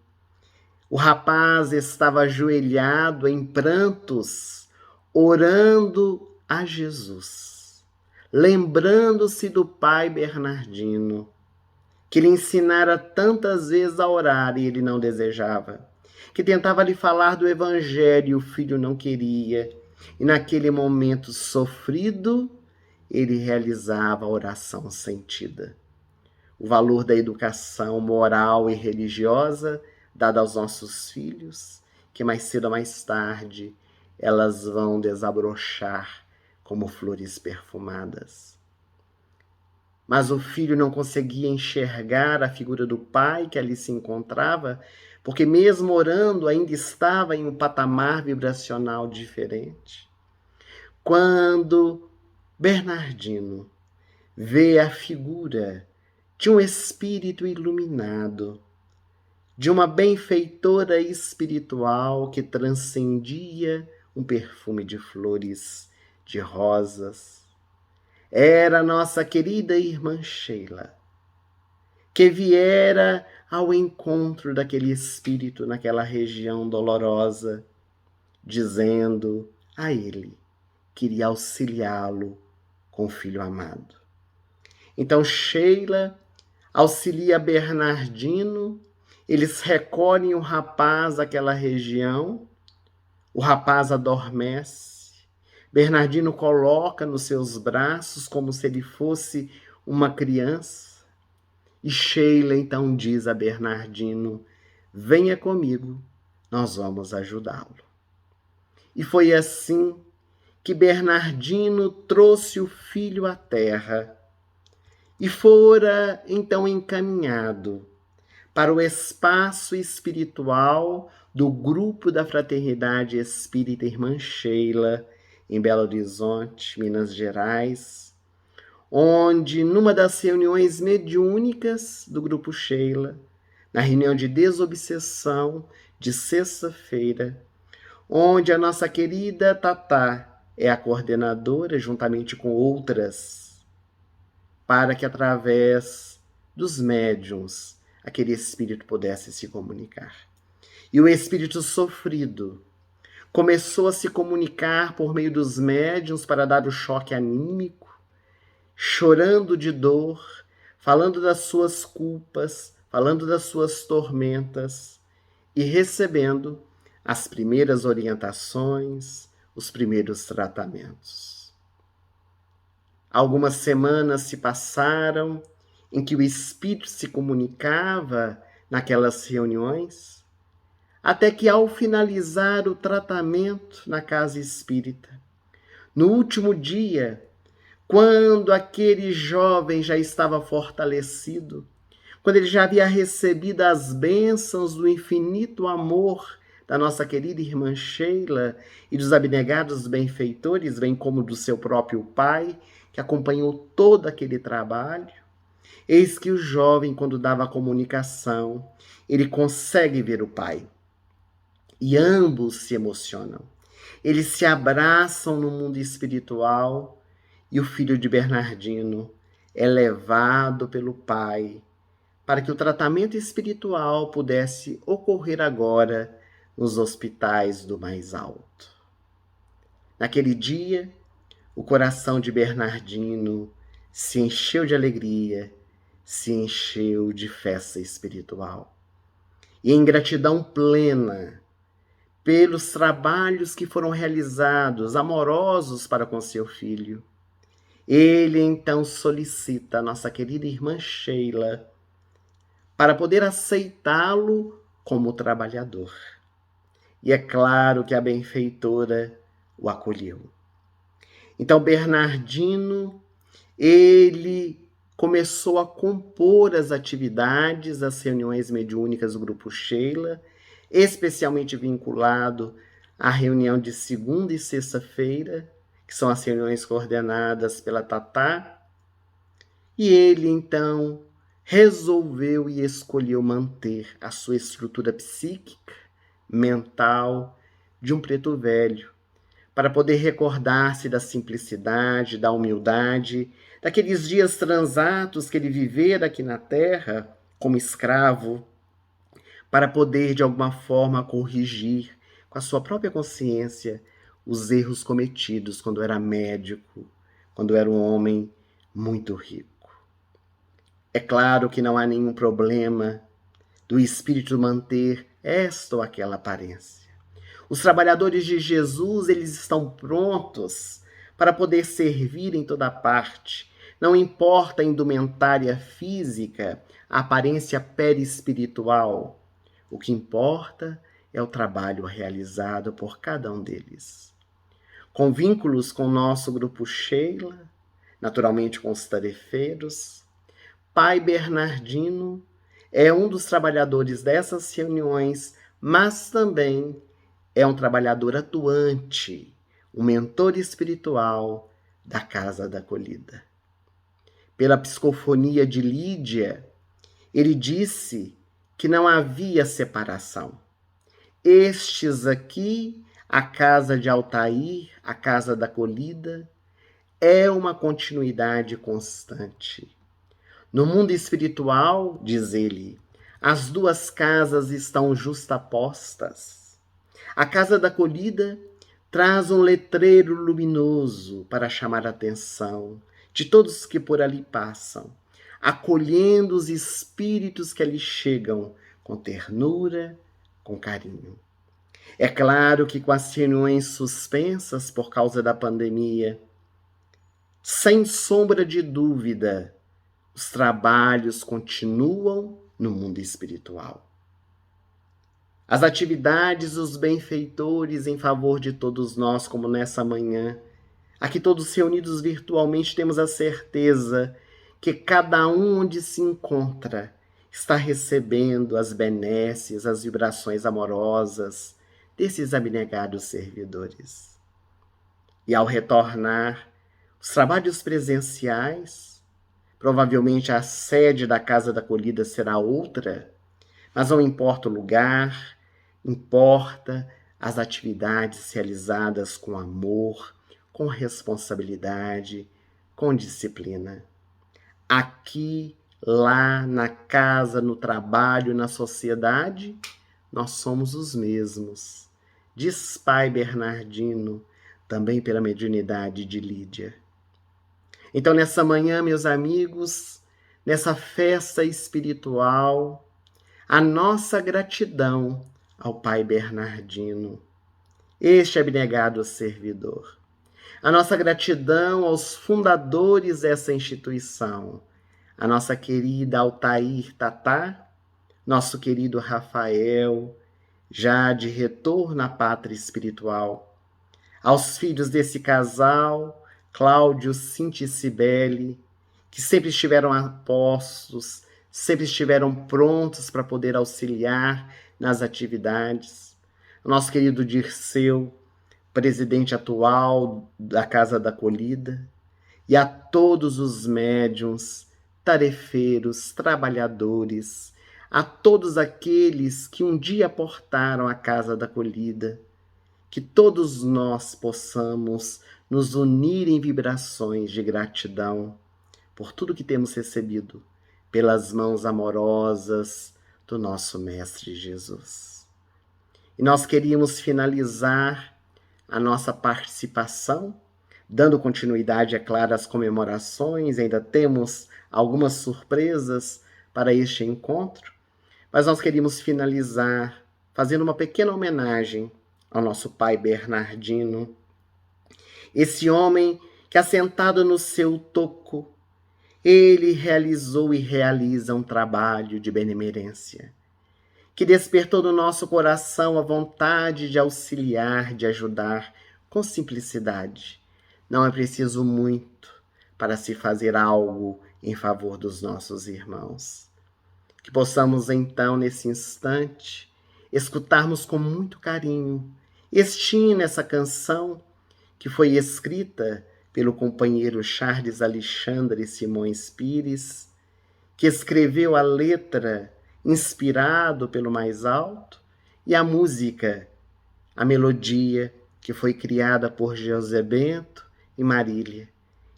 Speaker 4: o rapaz estava ajoelhado em prantos, orando a Jesus, lembrando-se do pai Bernardino, que lhe ensinara tantas vezes a orar e ele não desejava, que tentava lhe falar do evangelho e o filho não queria, e naquele momento sofrido, ele realizava a oração sentida. O valor da educação moral e religiosa dada aos nossos filhos, que mais cedo ou mais tarde elas vão desabrochar como flores perfumadas. Mas o filho não conseguia enxergar a figura do pai que ali se encontrava, porque mesmo orando ainda estava em um patamar vibracional diferente. Quando Bernardino vê a figura de um espírito iluminado, de uma benfeitora espiritual que transcendia um perfume de flores, de rosas, era nossa querida irmã Sheila, que viera ao encontro daquele espírito naquela região dolorosa, dizendo a ele que iria auxiliá-lo com o filho amado. Então Sheila auxilia Bernardino, eles recolhem o rapaz àquela região, o rapaz adormece, Bernardino coloca nos seus braços como se ele fosse uma criança, e Sheila então diz a Bernardino: venha comigo, nós vamos ajudá-lo. E foi assim que Bernardino trouxe o filho à terra e fora então encaminhado para o espaço espiritual do grupo da Fraternidade Espírita Irmã Sheila, em Belo Horizonte, Minas Gerais, onde, numa das reuniões mediúnicas do Grupo Sheila, na reunião de desobsessão de sexta-feira, onde a nossa querida Tatá é a coordenadora, juntamente com outras, para que através dos médiuns aquele espírito pudesse se comunicar. E o espírito sofrido começou a se comunicar por meio dos médiuns para dar o choque anímico, chorando de dor, falando das suas culpas, falando das suas tormentas e recebendo as primeiras orientações, os primeiros tratamentos. Algumas semanas se passaram em que o espírito se comunicava naquelas reuniões, até que ao finalizar o tratamento na casa espírita, no último dia, quando aquele jovem já estava fortalecido, quando ele já havia recebido as bênçãos do infinito amor da nossa querida irmã Sheila e dos abnegados benfeitores, bem como do seu próprio pai, que acompanhou todo aquele trabalho, eis que o jovem, quando dava a comunicação, ele consegue ver o pai. E ambos se emocionam. Eles se abraçam no mundo espiritual e o filho de Bernardino é levado pelo pai para que o tratamento espiritual pudesse ocorrer agora nos hospitais do mais alto. Naquele dia, o coração de Bernardino se encheu de alegria, se encheu de festa espiritual. E em gratidão plena pelos trabalhos que foram realizados, amorosos para com seu filho, ele então solicita a nossa querida irmã Sheila para poder aceitá-lo como trabalhador. E é claro que a benfeitora o acolheu. Então Bernardino, ele começou a compor as atividades, as reuniões mediúnicas do Grupo Sheila, especialmente vinculado à reunião de segunda e sexta-feira, que são as reuniões coordenadas pela Tatá, e ele então resolveu e escolheu manter a sua estrutura psíquica, mental, de um preto velho, para poder recordar-se da simplicidade, da humildade, daqueles dias transatos que ele vivera aqui na Terra como escravo, para poder, de alguma forma, corrigir com a sua própria consciência os erros cometidos quando era médico, quando era um homem muito rico. É claro que não há nenhum problema do espírito manter esta ou aquela aparência. Os trabalhadores de Jesus, eles estão prontos para poder servir em toda parte. Não importa a indumentária física, a aparência perispiritual. O que importa é o trabalho realizado por cada um deles. Com vínculos com o nosso grupo Sheila, naturalmente com os tarefeiros, Pai Bernardino é um dos trabalhadores dessas reuniões, mas também é um trabalhador atuante, um mentor espiritual da Casa da Acolhida. Pela psicofonia de Lídia, ele disse que não havia separação. Estes aqui, a casa de Altair, a Casa da Acolhida, é uma continuidade constante. No mundo espiritual, diz ele, as duas casas estão justapostas. A Casa da Acolhida traz um letreiro luminoso para chamar a atenção de todos que por ali passam, acolhendo os espíritos que ali chegam com ternura, com carinho. É claro que com as reuniões suspensas por causa da pandemia, sem sombra de dúvida, os trabalhos continuam no mundo espiritual. As atividades dos benfeitores em favor de todos nós, como nessa manhã, aqui todos reunidos virtualmente, temos a certeza que cada um onde se encontra está recebendo as benesses, as vibrações amorosas desses abnegados servidores. E ao retornar, os trabalhos presenciais, provavelmente a sede da Casa da Acolhida será outra, mas não importa o lugar, importa as atividades realizadas com amor, com responsabilidade, com disciplina. Aqui, lá, na casa, no trabalho, na sociedade, nós somos os mesmos. Diz Pai Bernardino, também pela mediunidade de Lídia. Então, nessa manhã, meus amigos, nessa festa espiritual, a nossa gratidão ao Pai Bernardino, este abnegado servidor. A nossa gratidão aos fundadores dessa instituição, a nossa querida Altair Tatá, nosso querido Rafael, já de retorno à pátria espiritual, aos filhos desse casal, Cláudio, Cintia e Cibele, que sempre estiveram a postos, sempre estiveram prontos para poder auxiliar nas atividades. O nosso querido Dirceu, presidente atual da Casa da Acolhida, e a todos os médiuns, tarefeiros, trabalhadores, a todos aqueles que um dia portaram a Casa da Acolhida, que todos nós possamos nos unir em vibrações de gratidão por tudo que temos recebido pelas mãos amorosas do nosso Mestre Jesus. E nós queríamos finalizar a nossa participação, dando continuidade, é claro, às comemorações. Ainda temos algumas surpresas para este encontro, mas nós queríamos finalizar fazendo uma pequena homenagem ao nosso Pai Bernardino, esse homem que, assentado no seu toco, ele realizou e realiza um trabalho de benemerência, que despertou no nosso coração a vontade de auxiliar, de ajudar com simplicidade. Não é preciso muito para se fazer algo em favor dos nossos irmãos. Que possamos então, nesse instante, escutarmos com muito carinho essa canção que foi escrita pelo companheiro Charles Alexandre Simões Pires, que escreveu a letra inspirado pelo mais alto, e a música, a melodia, que foi criada por José Bento e Marília.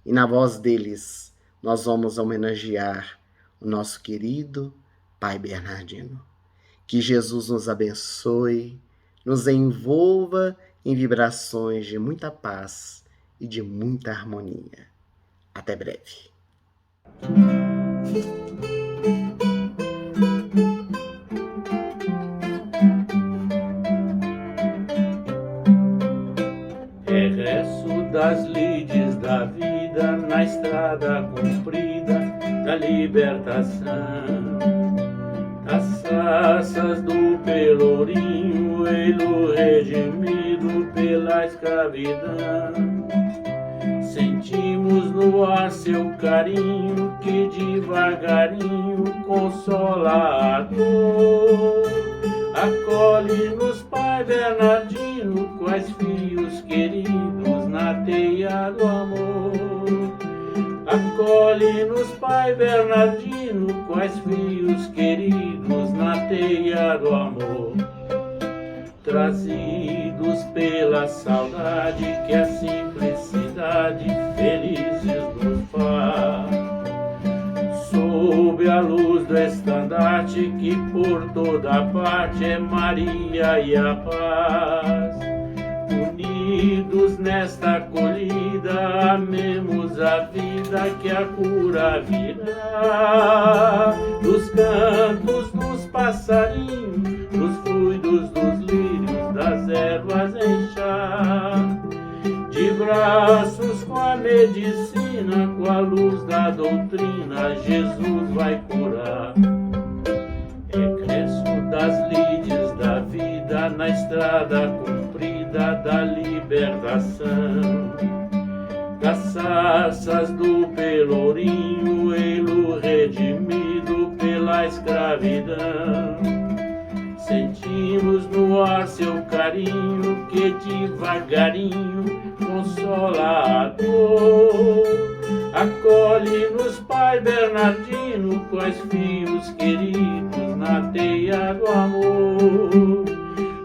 Speaker 4: E na voz deles, nós vamos homenagear o nosso querido Pai Bernardino. Que Jesus nos abençoe, nos envolva em vibrações de muita paz e de muita harmonia.
Speaker 2: Até breve.
Speaker 1: Regresso das lides da vida na estrada comprida da libertação, das sarças do pelourinho, ele redimido pela escravidão. Sentimos no ar seu carinho que devagarinho consola a dor. Acolhe-nos, Pai Bernardino, quais fios queridos na teia do amor. Acolhe-nos, Pai Bernardino, quais fios queridos na teia do amor. Trazidos pela saudade que a simplicidade felizes nos faz, sob a luz do estandarte que por toda parte é Maria e a paz. Unidos nesta acolhida, amemos a vida que a cura virá. Dos cantos dos passarinhos, dos fluidos dos lírios, das ervas em chá, de braços com a medicina, com a luz da doutrina, Jesus vai curar. Regresso das lides da vida na estrada comprida da libertação, das sarças do pelourinho, ele redimido pela escravidão. Sentimos no ar seu carinho que devagarinho consola a dor. Acolhe-nos, Pai Bernardino, quais fios queridos na teia do amor.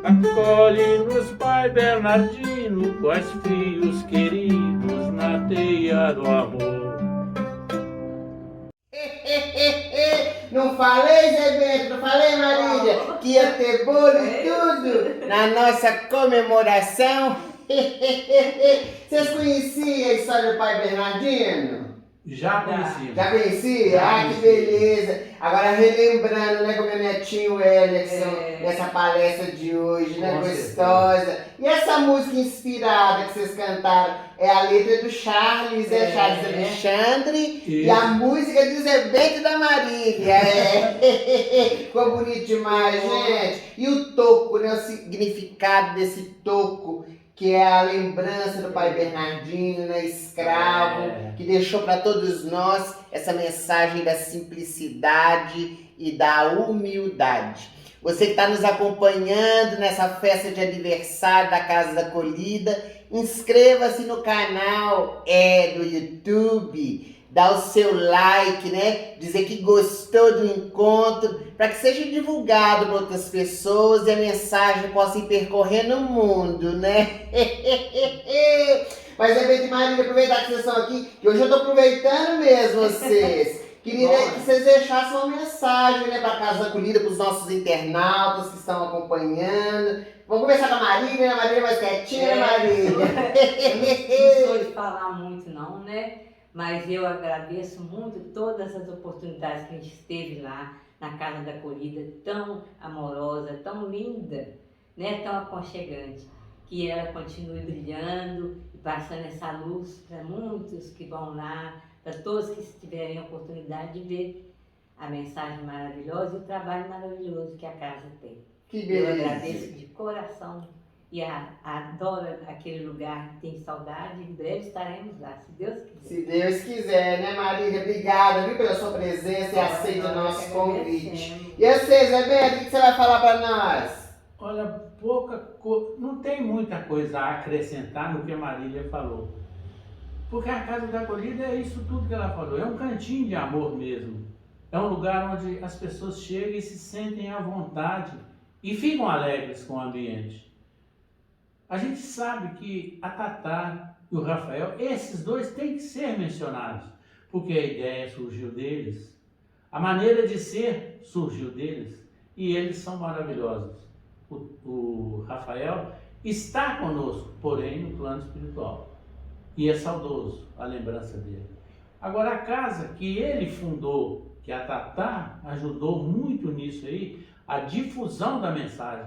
Speaker 1: Acolhe-nos, Pai Bernardino, quais fios queridos na teia do amor.
Speaker 2: Não falei, Zé Bento? Não falei, Marília? Que ia ter bolo e tudo na nossa comemoração? Vocês conheciam a história do Pai Bernardino?
Speaker 1: Já conheci.
Speaker 2: Já conhecia? Ah, que beleza! Agora relembrando, né, com meu netinho Ellison, nessa palestra de hoje, né, gostosa. E essa música inspirada que vocês cantaram é a letra do Charles, Charles Alexandre, e a música do Zé Bento e da Marília. Ficou bonito demais, gente. E o toco, né, o significado desse toco, que é a lembrança do Pai Bernardino, né, escravo, que deixou para todos nós essa mensagem da simplicidade e da humildade. Você que está nos acompanhando nessa festa de aniversário da Casa da Acolhida, inscreva-se no canal do YouTube, dá o seu like, né? Dizer que gostou do encontro, para que seja divulgado para outras pessoas e a mensagem possa ir percorrer no mundo, né? Mas é bem de Marília, aproveitar que vocês estão aqui, que hoje eu estou aproveitando mesmo vocês. Queria que vocês deixassem uma mensagem, né, para a Casa da Acolhida, para os nossos internautas que estão acompanhando. Vamos começar com a Marília, né? A Marília mais quietinha, Marília.
Speaker 3: Eu não sou de falar muito não, né? Mas eu agradeço muito todas as oportunidades que a gente esteve lá na Casa da Acolhida, tão amorosa, tão linda, né? Tão aconchegante. Que ela continue brilhando e passando essa luz para muitos que vão lá, para todos que tiverem a oportunidade de ver a mensagem maravilhosa e o trabalho maravilhoso que a casa tem.
Speaker 2: Que beleza.
Speaker 3: Eu agradeço de coração e adoro aquele lugar, tem saudade, em breve estaremos lá, se Deus quiser.
Speaker 2: Se Deus quiser, né, Marília? Obrigada, viu, pela sua presença e aceita o nosso convite. E você, Zé Bento, o que você vai falar para nós?
Speaker 1: Olha, não tem muita coisa a acrescentar no que a Marília falou. Porque a Casa da Acolhida é isso tudo que ela falou, é um cantinho de amor mesmo. É um lugar onde as pessoas chegam e se sentem à vontade e ficam alegres com o ambiente. A gente sabe que a Tatá e o Rafael, esses dois têm que ser mencionados, porque a ideia surgiu deles, a maneira de ser surgiu deles, e eles são maravilhosos. O Rafael está conosco, porém no plano espiritual, e é saudoso a lembrança dele. Agora, a casa que ele fundou, que a Tatá ajudou muito nisso aí, a difusão da mensagem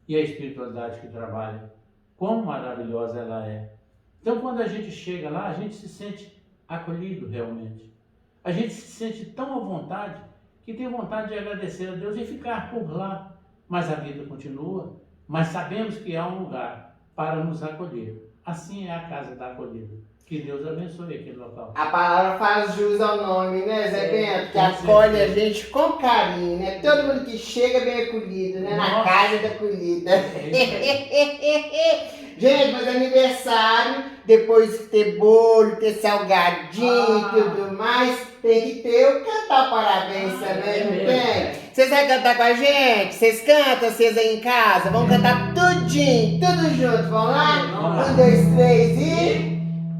Speaker 1: e a espiritualidade que trabalha, quão maravilhosa ela é. Então, quando a gente chega lá, a gente se sente acolhido realmente. A gente se sente tão à vontade que tem vontade de agradecer a Deus e ficar por lá. Mas a vida continua, mas sabemos que há um lugar para nos acolher. Assim é a casa da acolhida. Que Deus abençoe aquele local.
Speaker 2: A palavra faz jus ao nome, né, Zé Bento? Que acolhe a gente com carinho, né? Todo mundo que chega é bem acolhido, né? Na casa da acolhida. Gente, mas aniversário, depois de ter bolo, ter salgadinho e tudo mais, tem que ter o cantar parabéns também, não tem? Vocês vão cantar com a gente? Vocês cantam, vocês aí em casa? Vamos cantar tudinho, tudo junto, vamos lá? 1, 2, 3 e...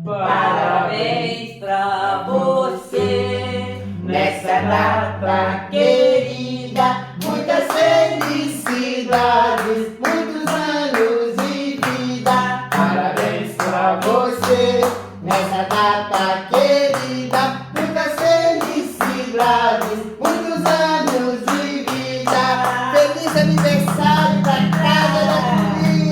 Speaker 3: Parabéns pra você
Speaker 2: nessa data querida, muitas felicidades, muitos anos de vida. Parabéns pra você nessa data querida, muitas felicidades, muitos anos de vida. Feliz aniversário pra Casa da Comida!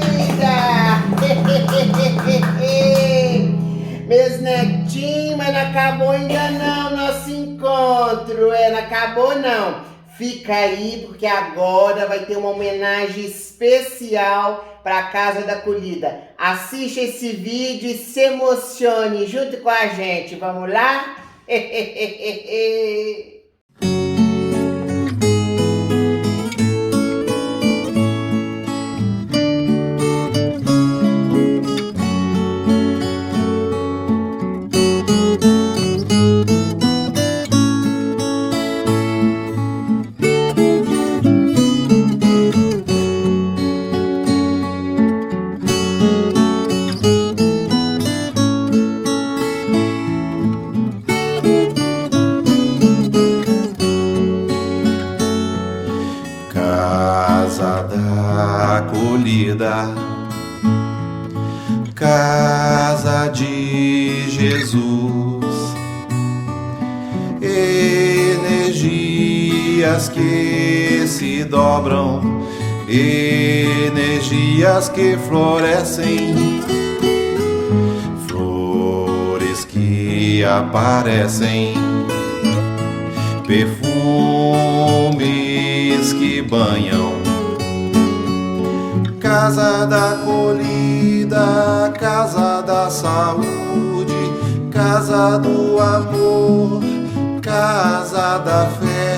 Speaker 2: Meus netinhos, mas não acabou ainda não nosso encontro, não acabou não. Fica aí porque agora vai ter uma homenagem especial para a Casa da Acolhida. Assiste esse vídeo e se emocione junto com a gente, vamos lá?
Speaker 5: Casa da Acolhida, casa de Jesus, energias que se dobram, energias que florescem, flores que aparecem, perfumes que banham. Casa da acolhida, casa da saúde, casa do amor, casa da fé,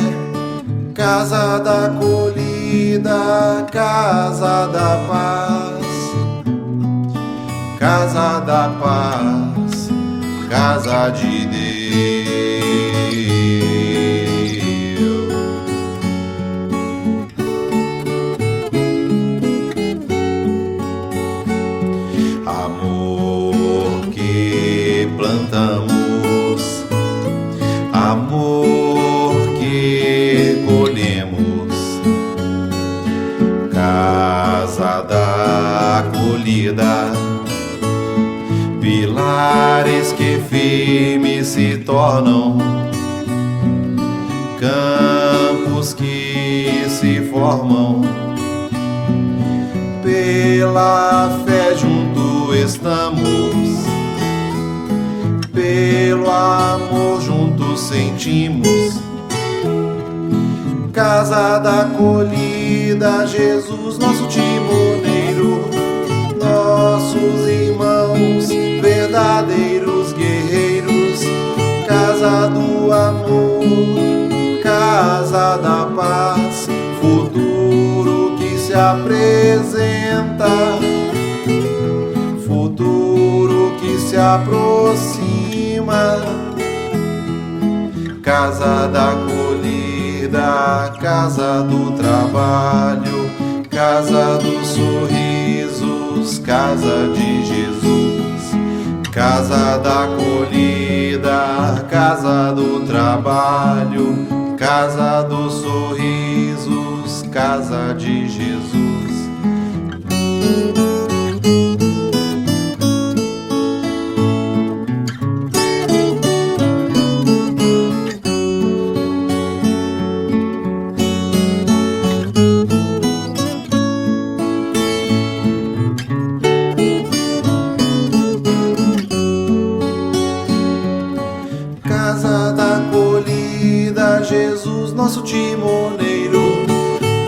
Speaker 5: casa da acolhida, casa da paz, casa da paz, casa de Deus. Amor que plantamos, amor que colhemos, casa da acolhida, pilares que firmes se tornam, campos que se formam, pela fé junto estamos, pelo amor juntos sentimos. Casa da acolhida, Jesus nosso timoneiro, nossos irmãos, verdadeiros guerreiros. Casa do amor, casa da paz, futuro que se apresenta, futuro que se aproxima. Casa da acolhida, casa do trabalho, casa dos sorrisos, casa de Jesus. Casa da acolhida, casa do trabalho, casa dos sorrisos, casa de Jesus. nosso timoneiro,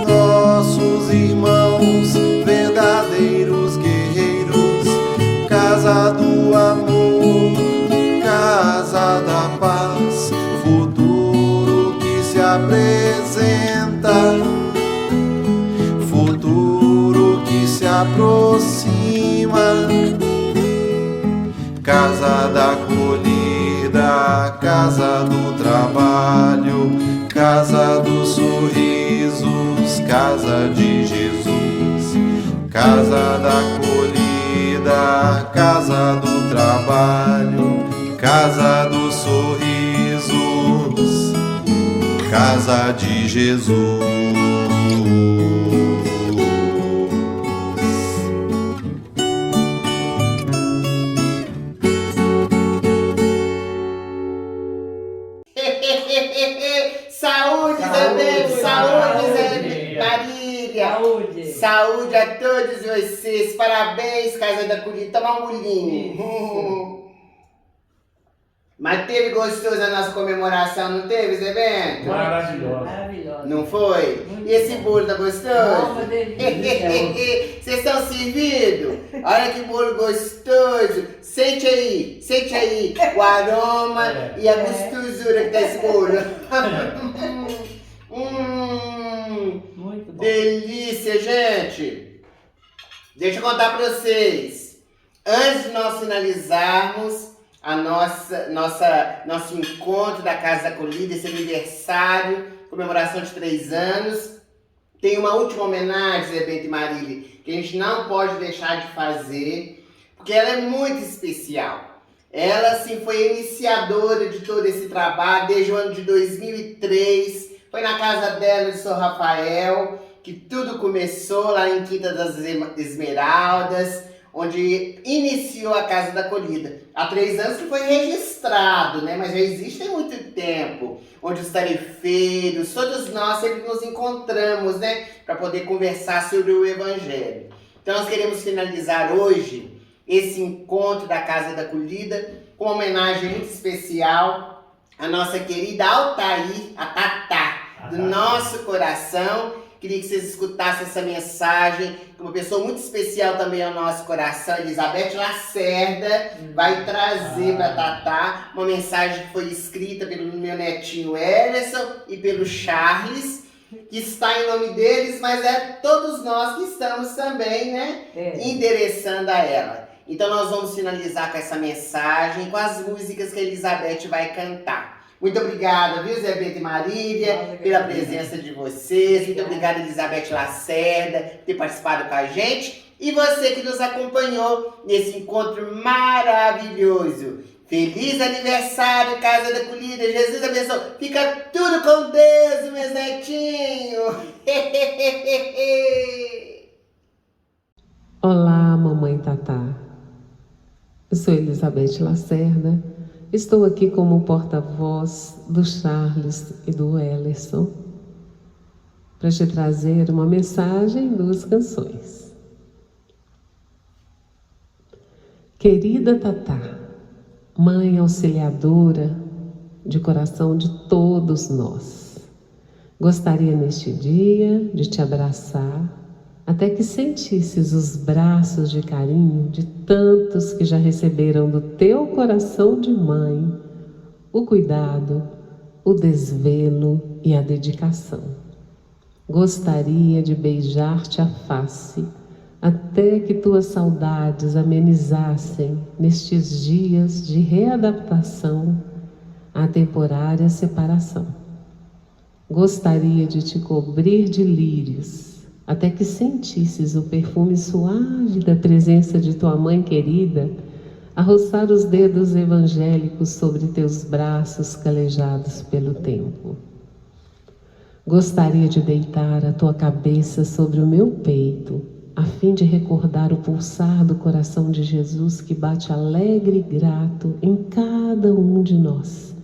Speaker 5: nossos irmãos, verdadeiros guerreiros, casa do amor, casa da paz, futuro que se apresenta, futuro que se aproxima, casa da acolhida, casa do trabalho, casa dos sorrisos, casa de Jesus, casa da acolhida, casa do trabalho, casa dos sorrisos, casa de Jesus.
Speaker 2: Saúde, Zé Bento, saúde, Zé Marília.
Speaker 3: Saúde.
Speaker 2: Saúde a todos vocês. Parabéns, Casa da Acolhida. Toma um bolinho. Mas teve gostoso a nossa comemoração, não teve, Zé Bento?
Speaker 1: Maravilhosa.
Speaker 3: Maravilhosa.
Speaker 2: Não foi?
Speaker 3: Muito
Speaker 2: E esse
Speaker 3: bom.
Speaker 2: bolo tá gostoso?
Speaker 3: Uma delícia.
Speaker 2: Vocês estão servidos? Olha que bolo gostoso. Sente aí o aroma e a gostosura que tá esse bolo.
Speaker 3: Muito bom.
Speaker 2: Delícia, gente. Deixa eu contar pra vocês. Antes de nós finalizarmos a nosso encontro da Casa da Acolhida, esse aniversário, comemoração de 3 anos, tem uma última homenagem, Zé Bento e Marília, que a gente não pode deixar de fazer, porque ela é muito especial. Ela, sim, foi iniciadora de todo esse trabalho desde o ano de 2003. Foi na casa dela de São Rafael que tudo começou, lá em Quinta das Esmeraldas, onde iniciou a Casa da Acolhida. Há 3 anos que foi registrado, né? Mas já existe há muito tempo, onde os tarefeiros, todos nós sempre nos encontramos, né? Para poder conversar sobre o Evangelho. Então nós queremos finalizar hoje esse encontro da Casa da Acolhida com uma homenagem muito especial à nossa querida Altair, a Tatá, do nosso coração. Queria que vocês escutassem essa mensagem, que uma pessoa muito especial também ao nosso coração, Elizabeth Lacerda, vai trazer para Tatá uma mensagem que foi escrita pelo meu netinho Ellison e pelo Charles, que está em nome deles, mas é todos nós que estamos também, né, endereçando a ela. Então nós vamos finalizar com essa mensagem, com as músicas que a Elizabeth vai cantar. Muito obrigada, viu, Zé Bento e Marília, pela presença de vocês. Muito obrigada, Elizabeth Lacerda, por ter participado com a gente. E você que nos acompanhou nesse encontro maravilhoso. Feliz aniversário, Casa da Acolhida. Jesus abençoe. Fica tudo com Deus, meus netinhos.
Speaker 6: Olá, mamãe Tatá. Eu sou Elizabeth Lacerda. Estou aqui como porta-voz do Charles e do Ellison para te trazer uma mensagem em 2 canções. Querida Tatá, mãe auxiliadora de coração de todos nós, gostaria neste dia de te abraçar até que sentisses os braços de carinho de tantos que já receberam do teu coração de mãe o cuidado, o desvelo e a dedicação. Gostaria de beijar-te a face até que tuas saudades amenizassem nestes dias de readaptação à temporária separação. Gostaria de te cobrir de lírios até que sentisses o perfume suave da presença de tua mãe querida a roçar os dedos evangélicos sobre teus braços calejados pelo tempo. Gostaria de deitar a tua cabeça sobre o meu peito, a fim de recordar o pulsar do coração de Jesus que bate alegre e grato em cada um de nós,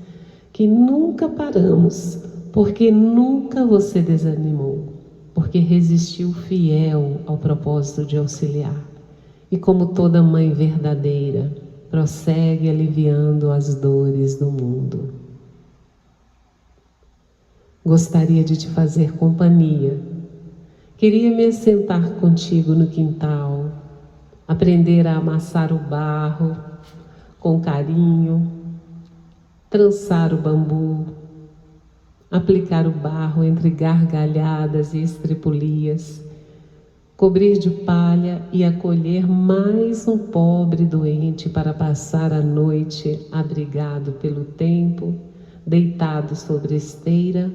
Speaker 6: que nunca paramos, porque nunca você desanimou, porque resistiu fiel ao propósito de auxiliar. E como toda mãe verdadeira, prossegue aliviando as dores do mundo. Gostaria de te fazer companhia. Queria me assentar contigo no quintal, aprender a amassar o barro com carinho, trançar o bambu, aplicar o barro entre gargalhadas e estripulias, cobrir de palha e acolher mais um pobre doente para passar a noite abrigado pelo tempo, deitado sobre esteira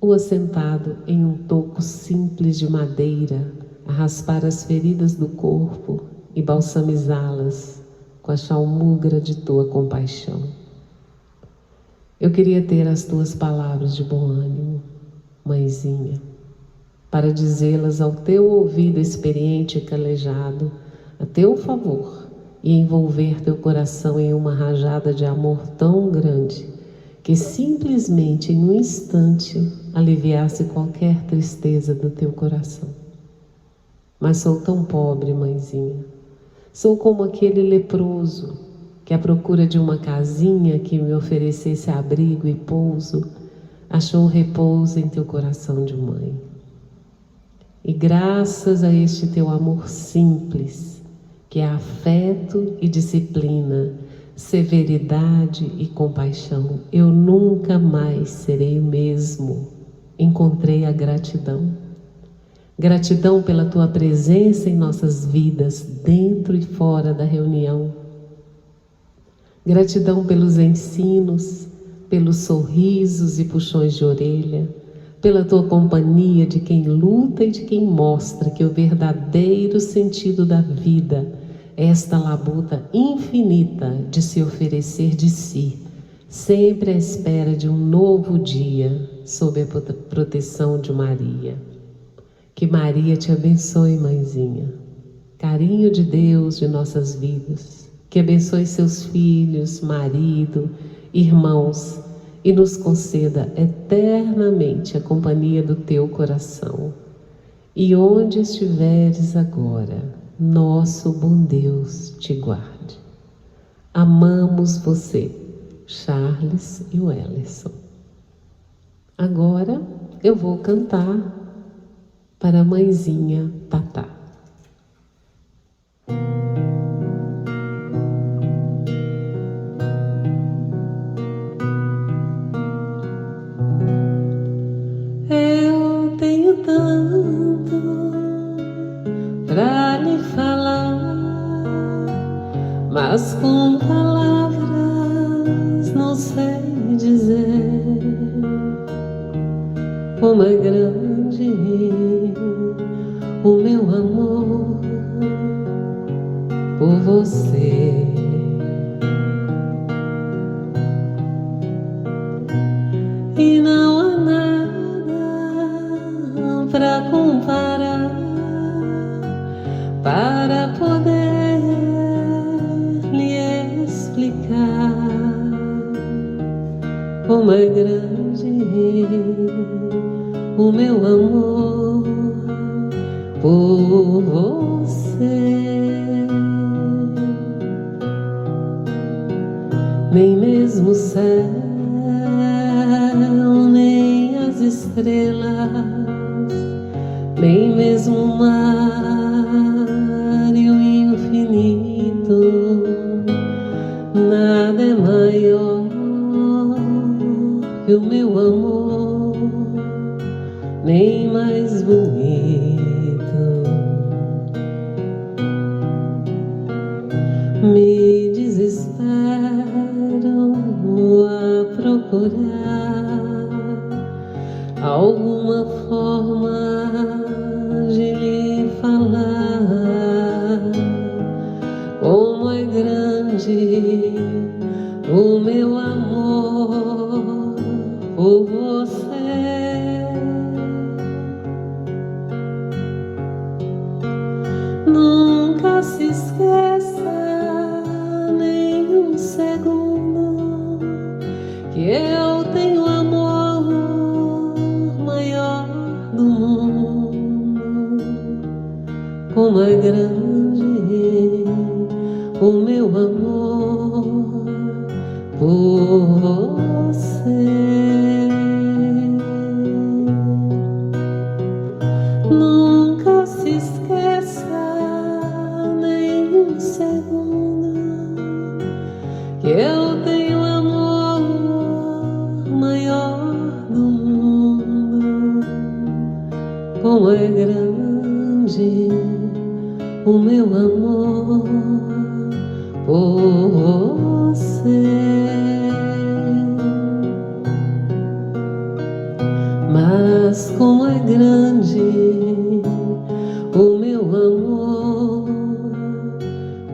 Speaker 6: ou assentado em um toco simples de madeira, a raspar as feridas do corpo e balsamizá-las com a chalmugra de tua compaixão. Eu queria ter as tuas palavras de bom ânimo, mãezinha, para dizê-las ao teu ouvido experiente e calejado, a teu favor, e envolver teu coração em uma rajada de amor tão grande, que simplesmente em um instante aliviasse qualquer tristeza do teu coração. Mas sou tão pobre, mãezinha. Sou como aquele leproso que, à procura de uma casinha que me oferecesse abrigo e pouso, achou repouso em teu coração de mãe. E graças a este teu amor simples, que é afeto e disciplina, severidade e compaixão, eu nunca mais serei o mesmo. Encontrei a gratidão. Gratidão pela tua presença em nossas vidas, dentro e fora da reunião. Gratidão pelos ensinos, pelos sorrisos e puxões de orelha, pela tua companhia de quem luta e de quem mostra que o verdadeiro sentido da vida é esta labuta infinita de se oferecer de si, sempre à espera de um novo dia, sob a proteção de Maria. Que Maria te abençoe, mãezinha. Carinho de Deus de nossas vidas. Que abençoe seus filhos, marido, irmãos e nos conceda eternamente a companhia do teu coração. E onde estiveres agora, nosso bom Deus te guarde. Amamos você, Charles e Wellerson. Agora eu vou cantar para a mãezinha Tatá. Eu tenho tanto pra lhe falar, mas com palavras não sei dizer como é grande o meu amor por você. E não há nada pra comparar, para poder lhe explicar como é grande o meu amor por você. Nem mesmo o céu, nem as estrelas, nem mesmo o mar e o infinito, nada é maior que o meu amor, nem mais bonito. Me desespero a procurar alguma forma de lhe falar como é grande o meu amor por você. Nunca se esqueça nem um segundo que eu tenho o amor maior do mundo. Como é grande o meu amor por você. que eu tenho amor maior do mundo. Como é grande o meu amor por você. Mas como é grande o meu amor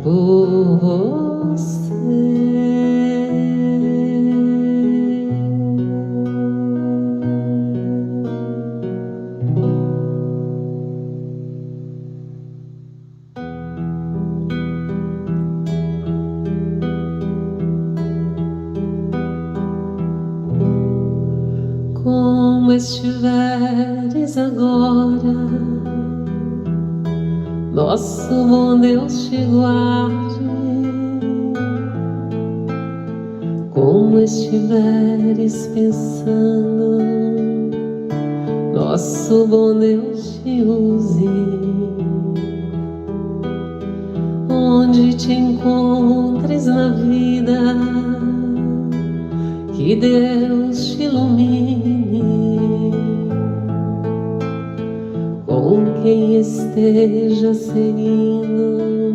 Speaker 6: por você. Como estiveres agora, nosso bom Deus te guarde. Como estiveres pensando, nosso bom Deus te use. Onde te encontres na vida, que Deus te ilumine. Com quem esteja seguindo,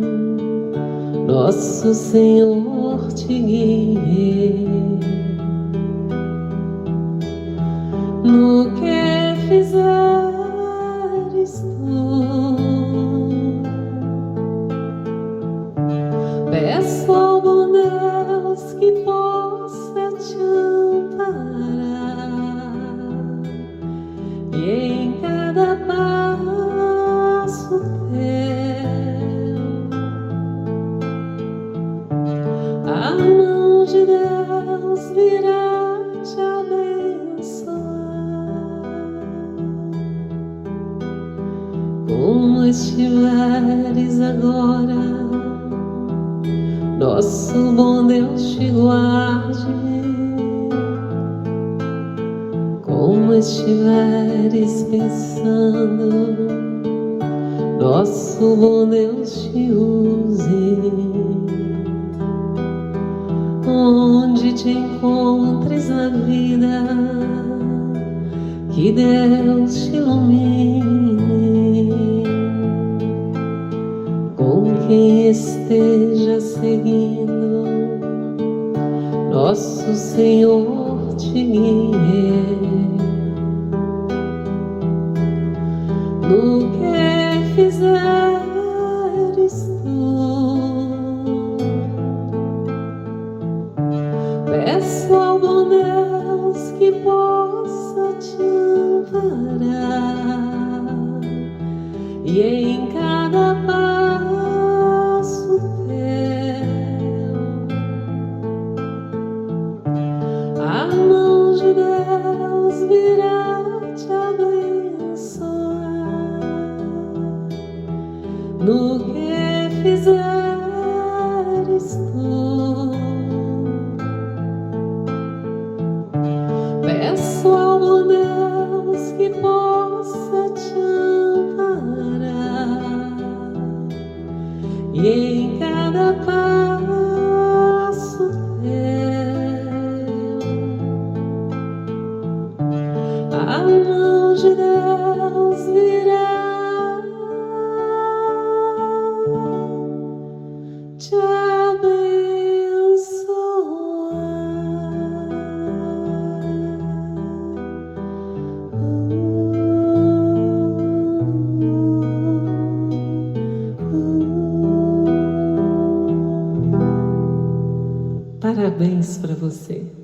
Speaker 6: nosso Senhor te guie. No que fizeres tu, peço ao bom Deus que possa te amparar, e em cada passo teu a mão de Deus virá te abençoar. Como estiveres agora, nosso bom Deus te guarde. Como estiveres pensando, nosso bom Deus te use. Onde te encontres na vida, que Deus te ilumine. Com quem esteja seguindo, nosso Senhor te guie. No que fizeres tu, peço ao bom Deus que possa te amparar, e em cada passo teu a mão de Deus virá te abençoar. No que fizeres tu, peço ao bom Deus que possa te amparar, e em cada passo teu a mão de Deus virá te abençoar. Parabéns para você.